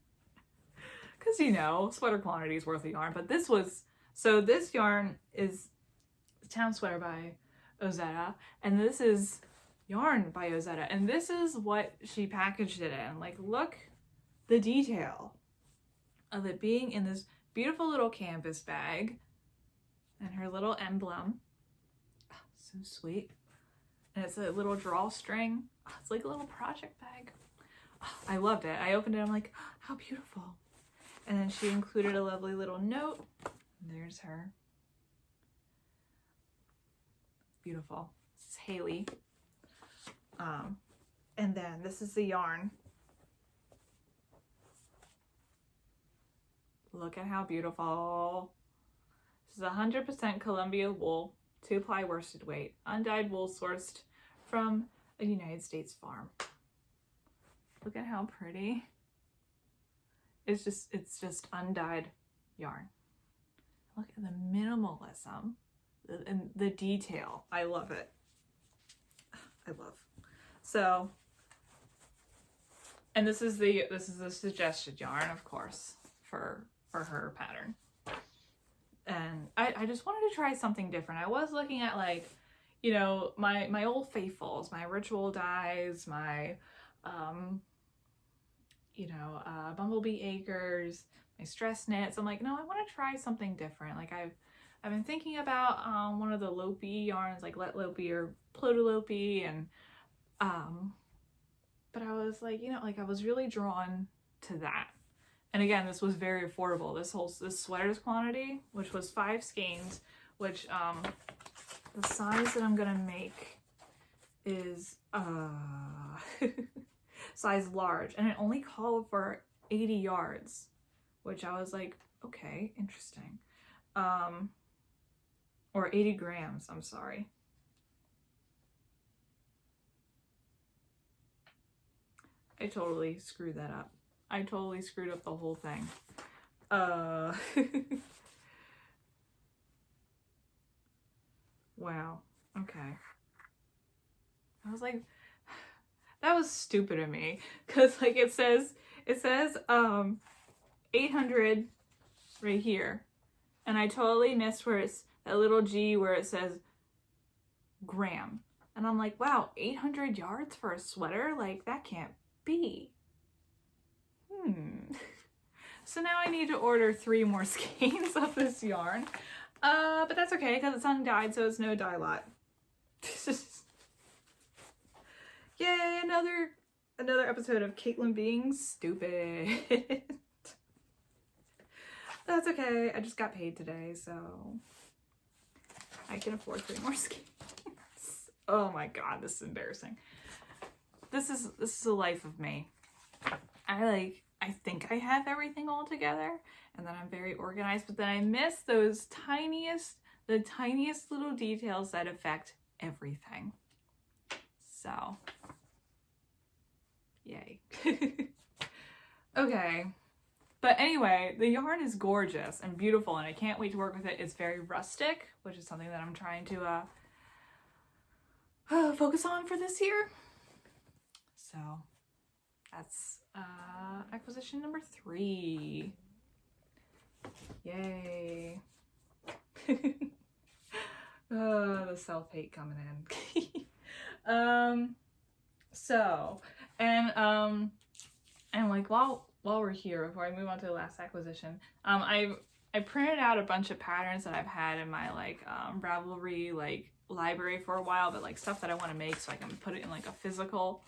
Speaker 1: Because, you know, sweater quantity is worth a yarn. But this was, so this yarn is the Town Sweater by Ozetta. And this is yarn by Ozetta. And this is what she packaged it in. Like, look the detail of it being in this beautiful little canvas bag and her little emblem. Oh, so sweet. And it's a little drawstring. Oh, it's like a little project bag. Oh, I loved it. I opened it. I'm like, oh, how beautiful. And then she included a lovely little note. There's her. Beautiful. This is Haley. And then this is the yarn. Look at how beautiful. This is 100% Columbia wool, 2-ply worsted weight, undyed wool sourced from a United States farm. Look at how pretty. It's just undyed yarn. Look at the minimalism and the detail. I love it. I love. So, and this is the suggested yarn, of course, for her pattern. And I just wanted to try something different. I was looking at, like, you know, my old faithfuls, my ritual dyes, my Bumblebee Acres, my stress knits. I'm like, no, I want to try something different. Like I've been thinking about one of the Lopi yarns, like Let Lopi or Plotolopi, and but I was like, you know, like I was really drawn to that. And again, this was very affordable. This sweater's quantity, which was 5 skeins, which the size that I'm gonna make is size large, and it only called for 80 yards, which I was like, okay, interesting. or 80 grams, I'm sorry. I totally screwed that up. I totally screwed up the whole thing. Wow. Okay. I was like, that was stupid of me. Cause like it says 800 right here. And I totally missed where it's that little G where it says gram. And I'm like, wow, 800 yards for a sweater? Like that can't be. So now I need to order 3 more skeins of this yarn. But that's okay because it's undyed, so it's no dye lot. Yay, another episode of Caitlin being stupid. That's okay. I just got paid today, so I can afford 3 more skeins. Oh my god, this is embarrassing. This is the life of me. I think I have everything all together and then I'm very organized, but then I miss those the tiniest little details that affect everything. So, yay. Okay. But anyway, the yarn is gorgeous and beautiful and I can't wait to work with it. It's very rustic, which is something that I'm trying to focus on for this year. So that's acquisition number 3. Yay. The self-hate coming in. So, and like while we're here, before I move on to the last acquisition, I printed out a bunch of patterns that I've had in my like Ravelry like library for a while, but like stuff that I want to make so I can put it in like a physical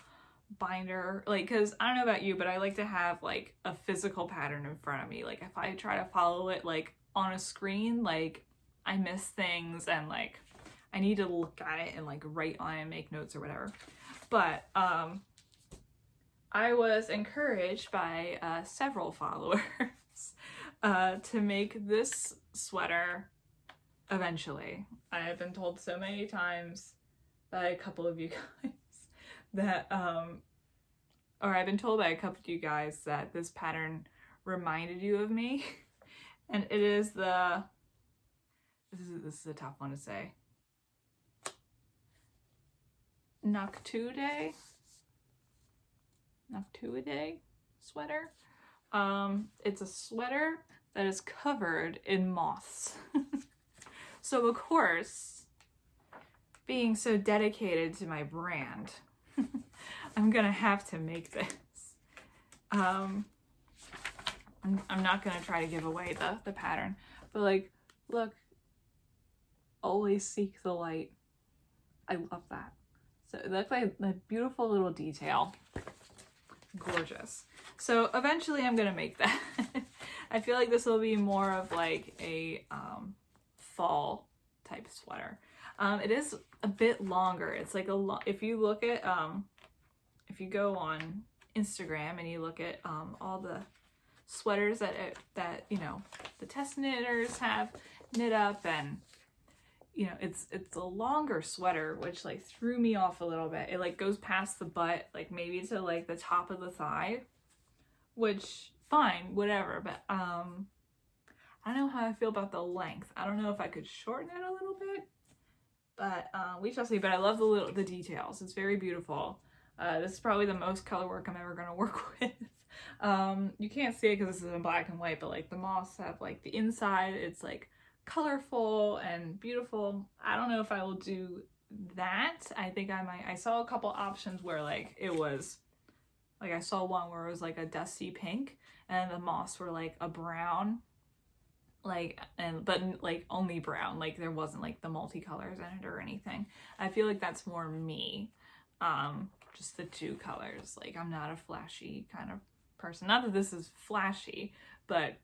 Speaker 1: binder, like, because I don't know about you, but I like to have like a physical pattern in front of me. Like if I try to follow it like on a screen, like I miss things and like I need to look at it and like write on it and make notes or whatever. But I was encouraged by several followers to make this sweater eventually. I have been told so many times by a couple of you guys that or I've been told by a couple of you guys that this pattern reminded you of me. And it is this is a tough one to say. Noctude sweater. It's a sweater that is covered in moths. So of course, being so dedicated to my brand, I'm gonna have to make this. I'm not gonna try to give away the pattern, but like, look, always seek the light. I love that. So it looks like a beautiful little detail. Gorgeous. So eventually I'm gonna make that. I feel like this will be more of like a fall type sweater. It is a bit longer. It's like if you look at if you go on Instagram and you look at all the sweaters that you know the test knitters have knit up, and you know it's a longer sweater, which like threw me off a little bit. It like goes past the butt, like maybe to like the top of the thigh, which fine, whatever, but I don't know how I feel about the length. I don't know if I could shorten it a little bit, but we shall see. But I love the details. It's very beautiful. This is probably the most color work I'm ever gonna work with. You can't see it because this is in black and white, but like the moths have like the inside, it's like colorful and beautiful. I don't know if I will do that. I think I might. I saw a couple options where like it was like, I saw one where it was like a dusty pink and the moths were like a brown, like, but like only brown, like there wasn't like the multicolors in it or anything. I feel like that's more me. Just the 2 colors. Like I'm not a flashy kind of person. Not that this is flashy, but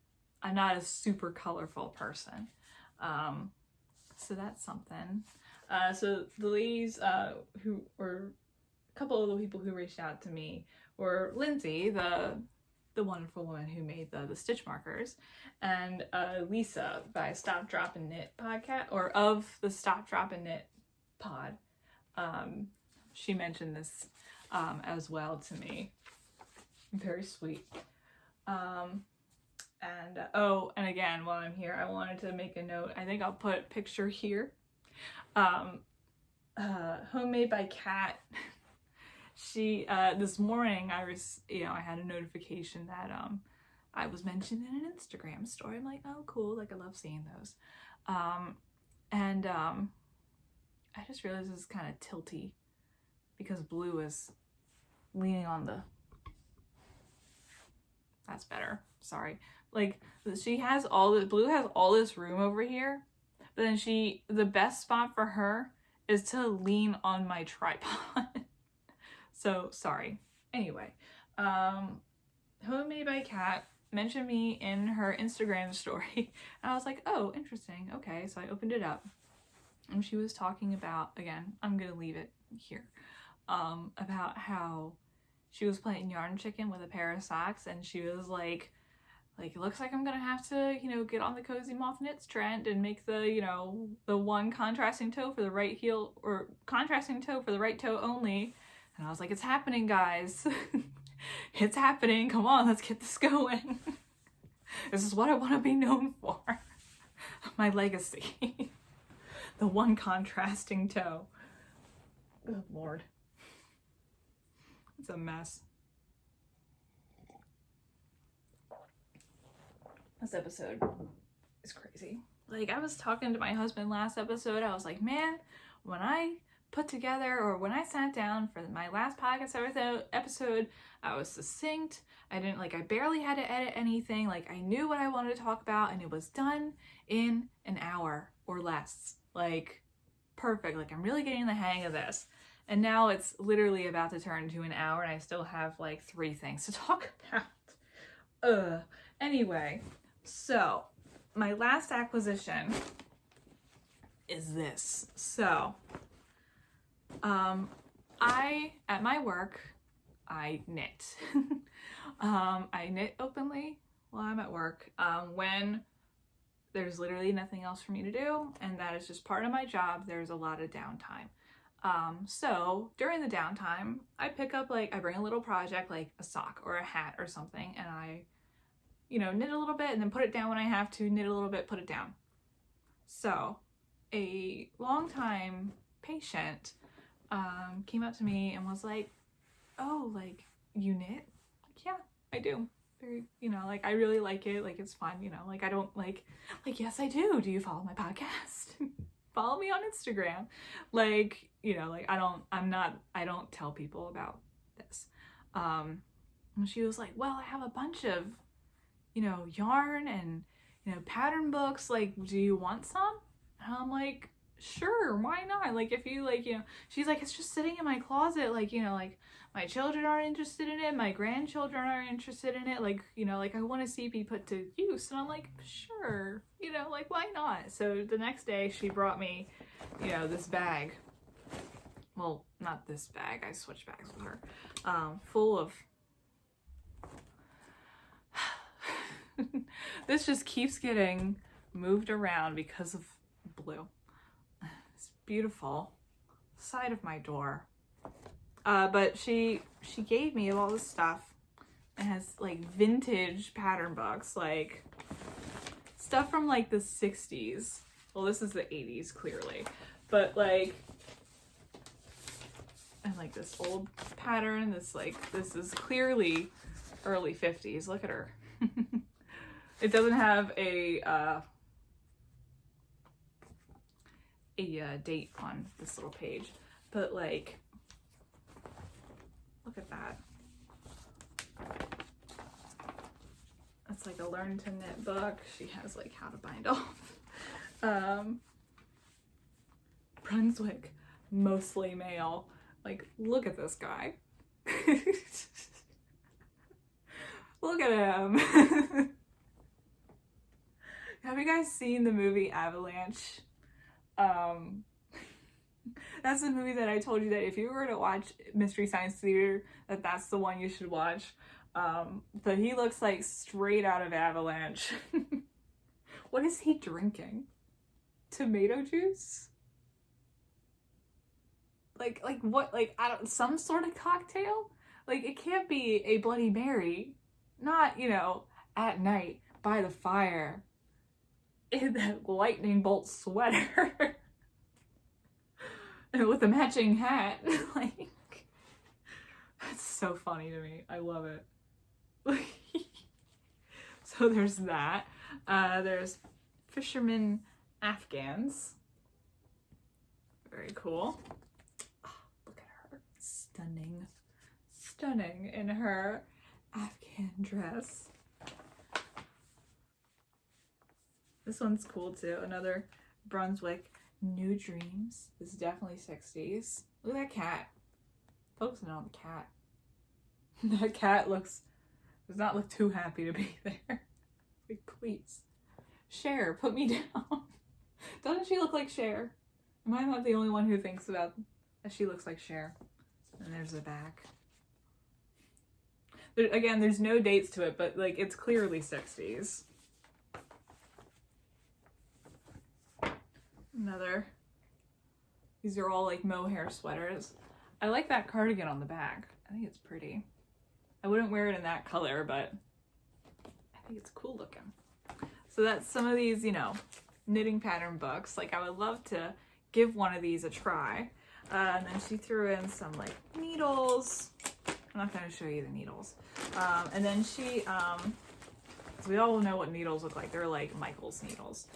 Speaker 1: I'm not a super colorful person. So that's something. So the ladies who were a couple of the people who reached out to me were Lindsay, the the wonderful woman who made the stitch markers, and Lisa by Stop Drop and Knit podcast, or of the Stop Drop and Knit pod. She mentioned this as well to me. Very sweet. And again, while I'm here, I wanted to make a note. I think I'll put a picture here. Homemade by Kat. She this morning I was, I had a notification that I was mentioned in an Instagram story. I'm like, oh cool, like I love seeing those. I just realized this is kind of tilty because blue is leaning on the, that's better, sorry. Like she has all the, blue has all this room over here, but then the best spot for her is to lean on my tripod. So sorry. Anyway, Homemade by Kat mentioned me in her Instagram story. And I was like, oh, interesting. Okay, so I opened it up. And she was talking about, again, I'm going to leave it here, about how she was playing yarn chicken with a pair of socks. And she was like, it looks like I'm going to have to, get on the Cozy Moth knits trend and make the, the one contrasting toe for the right heel, or contrasting toe for the right toe only. And I was like, it's happening, guys. It's happening. Come on, let's get this going. This is what I want to be known for. My legacy. The one contrasting toe. Good Lord. It's a mess. This episode is crazy. Like, I was talking to my husband last episode. I was like, man, when I put together, or when I sat down for my last podcast episode, I was succinct. I barely had to edit anything. Like, I knew what I wanted to talk about, and it was done in an hour or less. Like, perfect. Like, I'm really getting the hang of this. And now it's literally about to turn to an hour, and I still have like 3 things to talk about. Anyway, so my last acquisition is this. So at my work, I knit. I knit openly while I'm at work, when there's literally nothing else for me to do, and that is just part of my job. There's a lot of downtime. So during the downtime, I pick up, I bring a little project, like a sock or a hat or something, and I, knit a little bit and then put it down when I have to, knit a little bit, put it down. So a longtime patient came up to me and was like, oh, you knit? Like, yeah, I do. Very, I really like it. Like, it's fun, I don't yes, I do. Do you follow my podcast? Follow me on Instagram. I don't tell people about this. And she was like, well, I have a bunch of, yarn and, pattern books. Do you want some? And I'm like, sure, why not? If you she's like, it's just sitting in my closet. My children aren't interested in it. My grandchildren aren't interested in it. I want to see it be put to use. And I'm like, sure, why not? So the next day she brought me, this bag. Well, not this bag. I switched bags with her. Full of, this just keeps getting moved around because of blue. It's beautiful. Side of my door. But she gave me all this stuff. It has vintage pattern books, stuff from the 60s. Well, this is the 80s clearly, but and this old pattern. This is clearly early 50s. Look at her. It doesn't have a date on this little page, but look at that. It's a learn to knit book. She has how to bind off. Brunswick, mostly male. Look at this guy. Look at him. Have you guys seen the movie Avalanche? That's the movie that I told you that if you were to watch Mystery Science Theater, that's the one you should watch. But he looks like straight out of Avalanche. What is he drinking? Tomato juice? Like what? Like, I don't, some sort of cocktail? Like, it can't be a Bloody Mary. Not, you know, at night by the fire in that lightning bolt sweater and with a matching hat. Like, that's so funny to me. I love it. So there's that. There's fisherman Afghans. Very cool. Oh, look at her. Stunning. Stunning in her Afghan dress. This one's cool too. Another Brunswick New Dreams. This is definitely 60s. Look at that cat. Focusing on the cat. That cat does not look too happy to be there. Like, please. Cher, put me down. Doesn't she look like Cher? Am I not the only one who thinks about that she looks like Cher? And there's the back. Again, there's no dates to it, but like, it's clearly 60s. These are all like mohair sweaters. I like that cardigan on the back. I think it's pretty. I wouldn't wear it in that color, but I think it's cool looking. So that's some of these, you know, knitting pattern books. Like, I would love to give one of these a try. And then she threw in some like needles. I'm not going to show you the needles. And then she, so we all know what needles look like. They're like Michael's needles.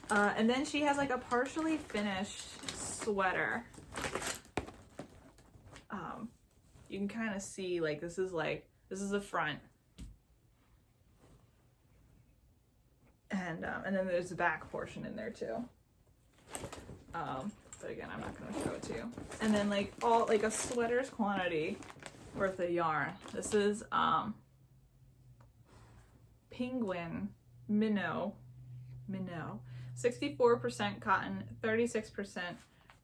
Speaker 1: And then she has like a partially finished sweater. You can kind of see like this is the front. And then there's the back portion in there too. But again, I'm not going to show it to you. And then like a sweater's quantity worth of yarn. This is Penguin Minnow. 64% cotton, 36%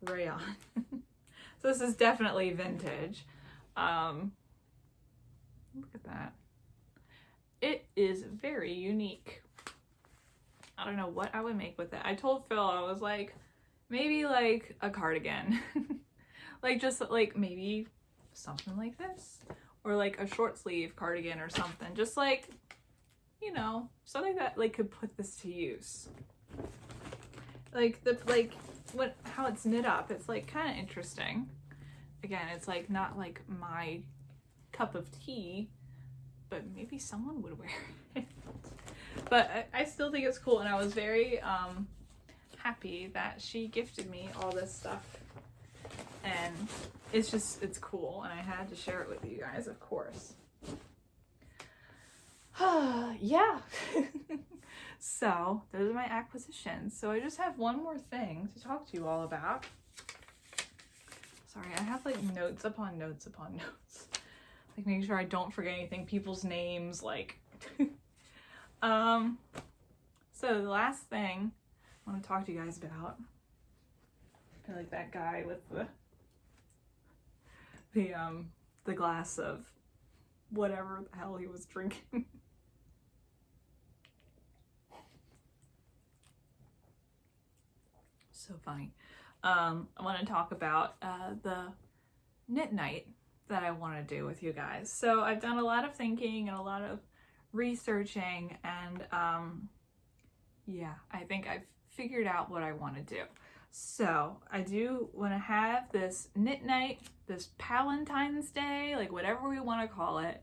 Speaker 1: rayon. So this is definitely vintage. Look at that. It is very unique. I don't know what I would make with it. I told Phil, I was like, maybe like a cardigan. Like, just like maybe something like this. Or like a short sleeve cardigan or something. Just like, you know, something that like could put this to use. Like how it's knit up, it's like kind of interesting. Again, it's like not like my cup of tea, but maybe someone would wear it. But I still think it's cool, and I was very happy that she gifted me all this stuff. And it's cool, and I had to share it with you guys, of course. Yeah. So those are my acquisitions. So I just have one more thing to talk to you all about. Sorry, I have like notes upon notes upon notes. Like, making sure I don't forget anything, people's names, like. So the last thing I want to talk to you guys about, I feel like that guy with the glass of whatever the hell he was drinking. So funny. I want to talk about the knit night that I want to do with you guys. So I've done a lot of thinking and a lot of researching, and yeah, I think I've figured out what I want to do. So I do want to have this knit night, this Palentine's Day, like whatever we want to call it.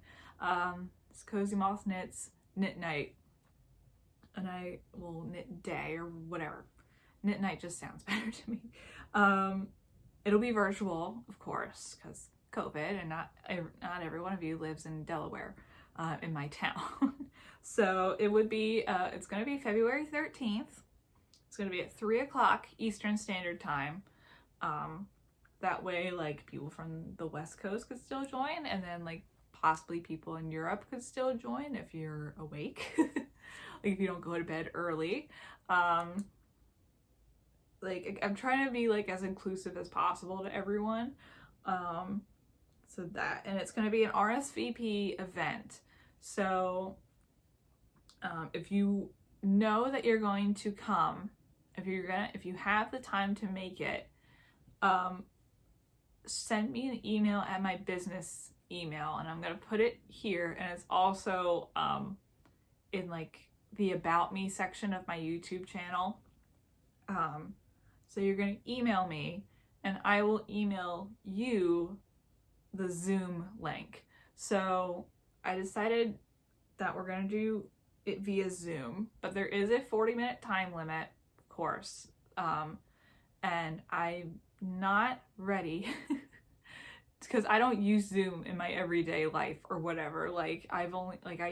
Speaker 1: It's Cozy Moth Knits Knit Night, and I will knit day or whatever. Knit night just sounds better to me. It'll be virtual, of course, because COVID, and not every one of you lives in Delaware, in my town. So it would be, it's going to be February 13th. It's going to be at 3 o'clock Eastern Standard Time. That way, like, people from the West Coast could still join, and then, like, possibly people in Europe could still join if you're awake. Like, if you don't go to bed early. Like, I'm trying to be, like, as inclusive as possible to everyone. So that, and it's going to be an RSVP event. So if you know that you're going to come, if you have the time to make it, send me an email at my business email, and I'm gonna put it here, and it's also in like the About Me section of my YouTube channel. So you're gonna email me, and I will email you the Zoom link. So I decided that we're gonna do it via Zoom, but there is a 40-minute time limit, of course, and I'm not ready because I don't use Zoom in my everyday life or whatever. Like I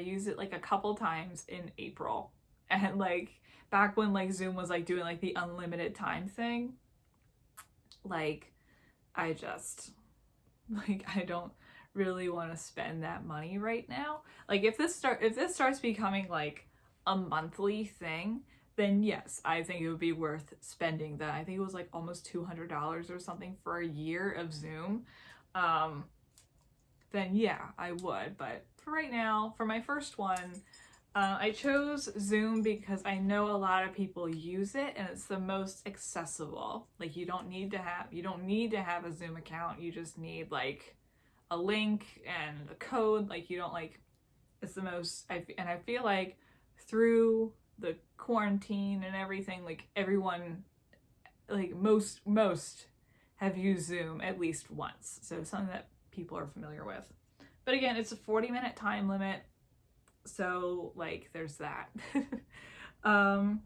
Speaker 1: used it like a couple times in April, and like back when like Zoom was like doing like the unlimited time thing, like I just like I don't really want to spend that money right now. Like if this starts becoming like a monthly thing, then yes, I think it would be worth spending that. I think it was like almost $200 or something for a year of Zoom. Then yeah, I would. But for right now, for my first one, I chose Zoom because I know a lot of people use it, and it's the most accessible. Like you don't need to have a Zoom account. You just need like a link and a code. Like you don't like, it's the most, and I feel like through the quarantine and everything, like everyone, like most have used Zoom at least once. So something that people are familiar with. But again, it's a 40-minute time limit. So like there's that. But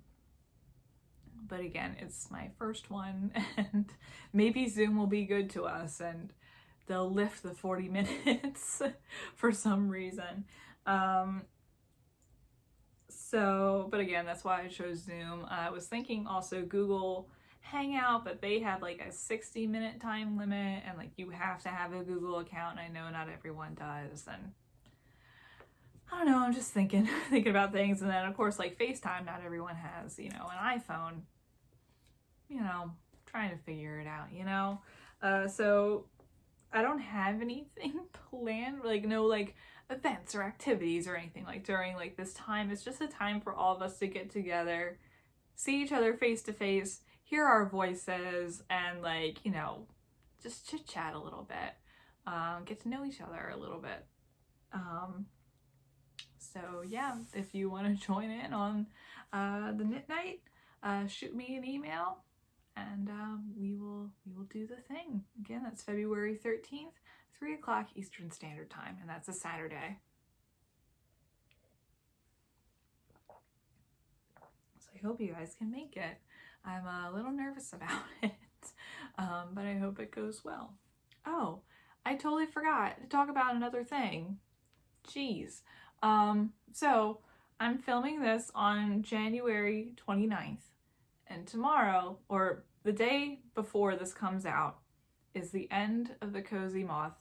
Speaker 1: again, it's my first one, and maybe Zoom will be good to us and they'll lift the 40 minutes for some reason. But again, that's why I chose Zoom. I was thinking also Google Hangout, but they have like a 60-minute time limit, and like you have to have a Google account, and I know not everyone does, and I don't know, I'm just thinking about things. And then of course like FaceTime, not everyone has, an iPhone, trying to figure it out, so I don't have anything planned, like no like events or activities or anything like during like this time. It's just a time for all of us to get together, see each other face to face, hear our voices, and like, just chit chat a little bit, get to know each other a little bit. So yeah, if you want to join in on the knit night, shoot me an email, and we will do the thing. Again, that's February 13th, 3 o'clock Eastern Standard Time, and that's a Saturday. So I hope you guys can make it. I'm a little nervous about it, but I hope it goes well. Oh, I totally forgot to talk about another thing. Jeez. So I'm filming this on January 29th, and tomorrow, or the day before this comes out, is the end of the Cozy Moth,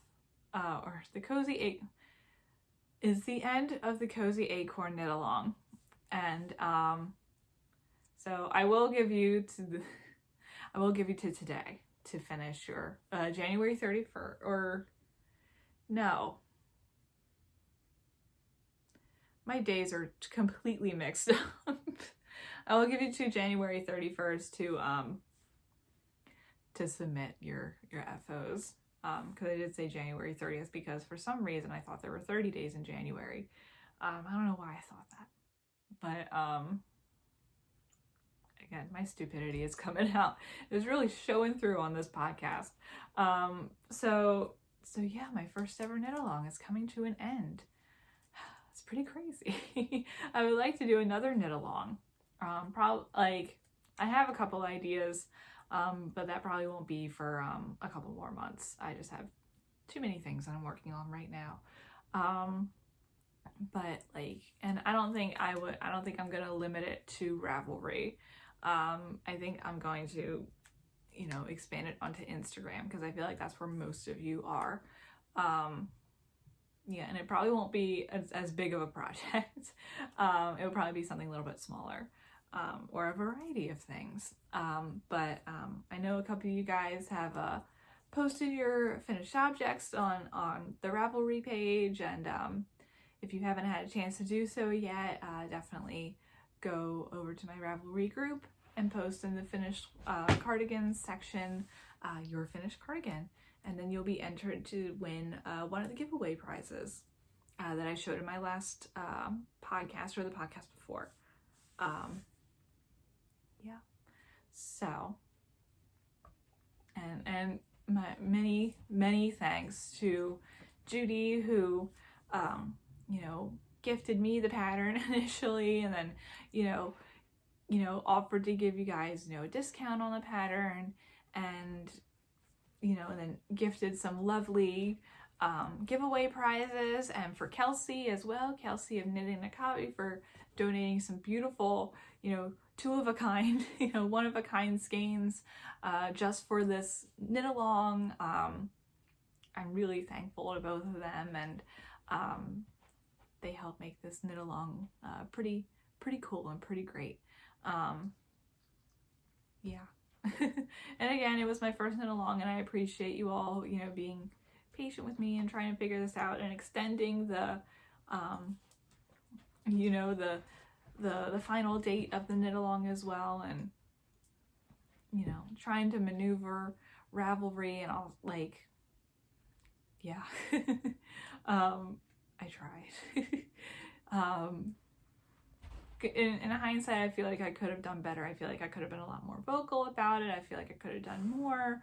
Speaker 1: is the end of the Cozy Acorn knit along. And so I will give you to today to finish your January 31st, or no. My days are completely mixed up. I will give you to January 31st to submit your FOs. Because I did say January 30th because for some reason I thought there were 30 days in January. I don't know why I thought that. But again, my stupidity is coming out. It was really showing through on this podcast. So yeah, my first ever knit along is coming to an end. It's pretty crazy. I would like to do another knit along. Probably like I have a couple ideas, but that probably won't be for a couple more months. I just have too many things that I'm working on right now. But like, and I don't think I'm gonna limit it to Ravelry. I think I'm going to, expand it onto Instagram because I feel like that's where most of you are. Yeah, and it probably won't be as big of a project. It will probably be something a little bit smaller, or a variety of things. But I know a couple of you guys have posted your finished objects on the Ravelry page, and if you haven't had a chance to do so yet, definitely go over to my Ravelry group and post in the finished cardigans section your finished cardigan, and then you'll be entered to win one of the giveaway prizes that I showed in my last podcast, or the podcast before. Yeah, so, and my many thanks to Judy, who you know, gifted me the pattern initially, and then you know, offered to give you guys, you know, a discount on the pattern, and you know, and then gifted some lovely giveaway prizes, and for Kelcey as well, Kelcey of Knitting a Copy, for donating some beautiful, you know, two-of-a-kind, you know, one-of-a-kind skeins just for this knit along. I'm really thankful to both of them, and they helped make this knit along pretty cool and pretty great. Yeah. And again, it was my first knit along, and I appreciate you all, you know, being patient with me and trying to figure this out, and extending the you know, the final date of the knit along as well, and you know, trying to maneuver Ravelry and all, like, yeah. I tried. In hindsight, I feel like I could have done better. I feel like I could have been a lot more vocal about it. I feel like I could have done more,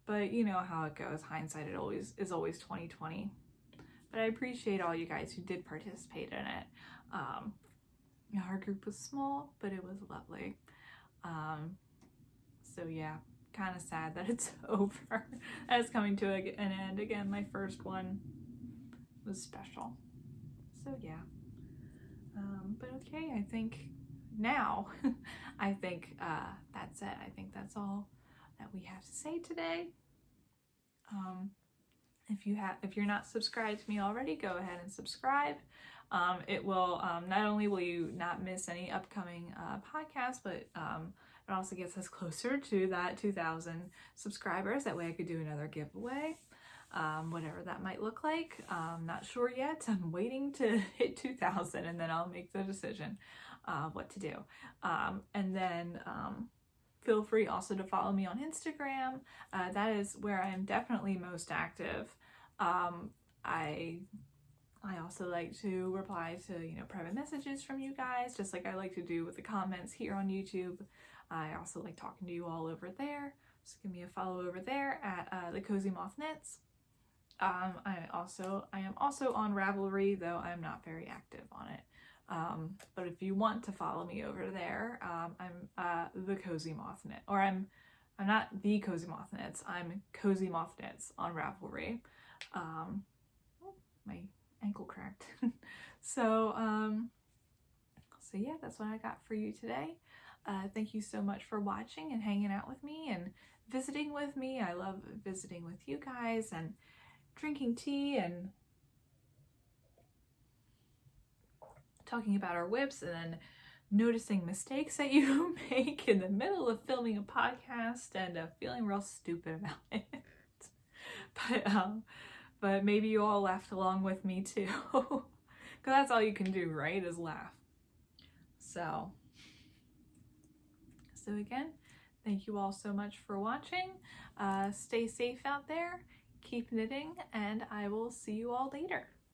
Speaker 1: but you know how it goes. Hindsight is always 20/20. But I appreciate all you guys who did participate in it. You know, our group was small, but it was lovely. So yeah, kind of sad that it's over. That it's coming to an end. Again, my first one was special. So yeah. But okay, I think now, I think that's it. I think that's all that we have to say today. If you're not subscribed to me already, go ahead and subscribe. It will, not only will you not miss any upcoming podcasts, but it also gets us closer to that 2,000 subscribers. That way I could do another giveaway. Whatever that might look like. Not sure yet. I'm waiting to hit 2,000, and then I'll make the decision what to do. And then feel free also to follow me on Instagram. That is where I am definitely most active. I also like to reply to, you know, private messages from you guys, just like I like to do with the comments here on YouTube. I also like talking to you all over there. So give me a follow over there at the Cozy Moth Knits. I am also on Ravelry, though I'm not very active on it. But if you want to follow me over there, I'm the Cozy Moth Knit, or I'm not the Cozy Moth Knits. I'm Cozy Moth Knits on Ravelry. My ankle cracked. So yeah, that's what I got for you today. Thank you so much for watching and hanging out with me and visiting with me. I love visiting with you guys and drinking tea and talking about our whips, and then noticing mistakes that you make in the middle of filming a podcast and feeling real stupid about it. But maybe you all laughed along with me too, because that's all you can do, right, is laugh. So again, thank you all so much for watching. Stay safe out there. Keep knitting, and I will see you all later.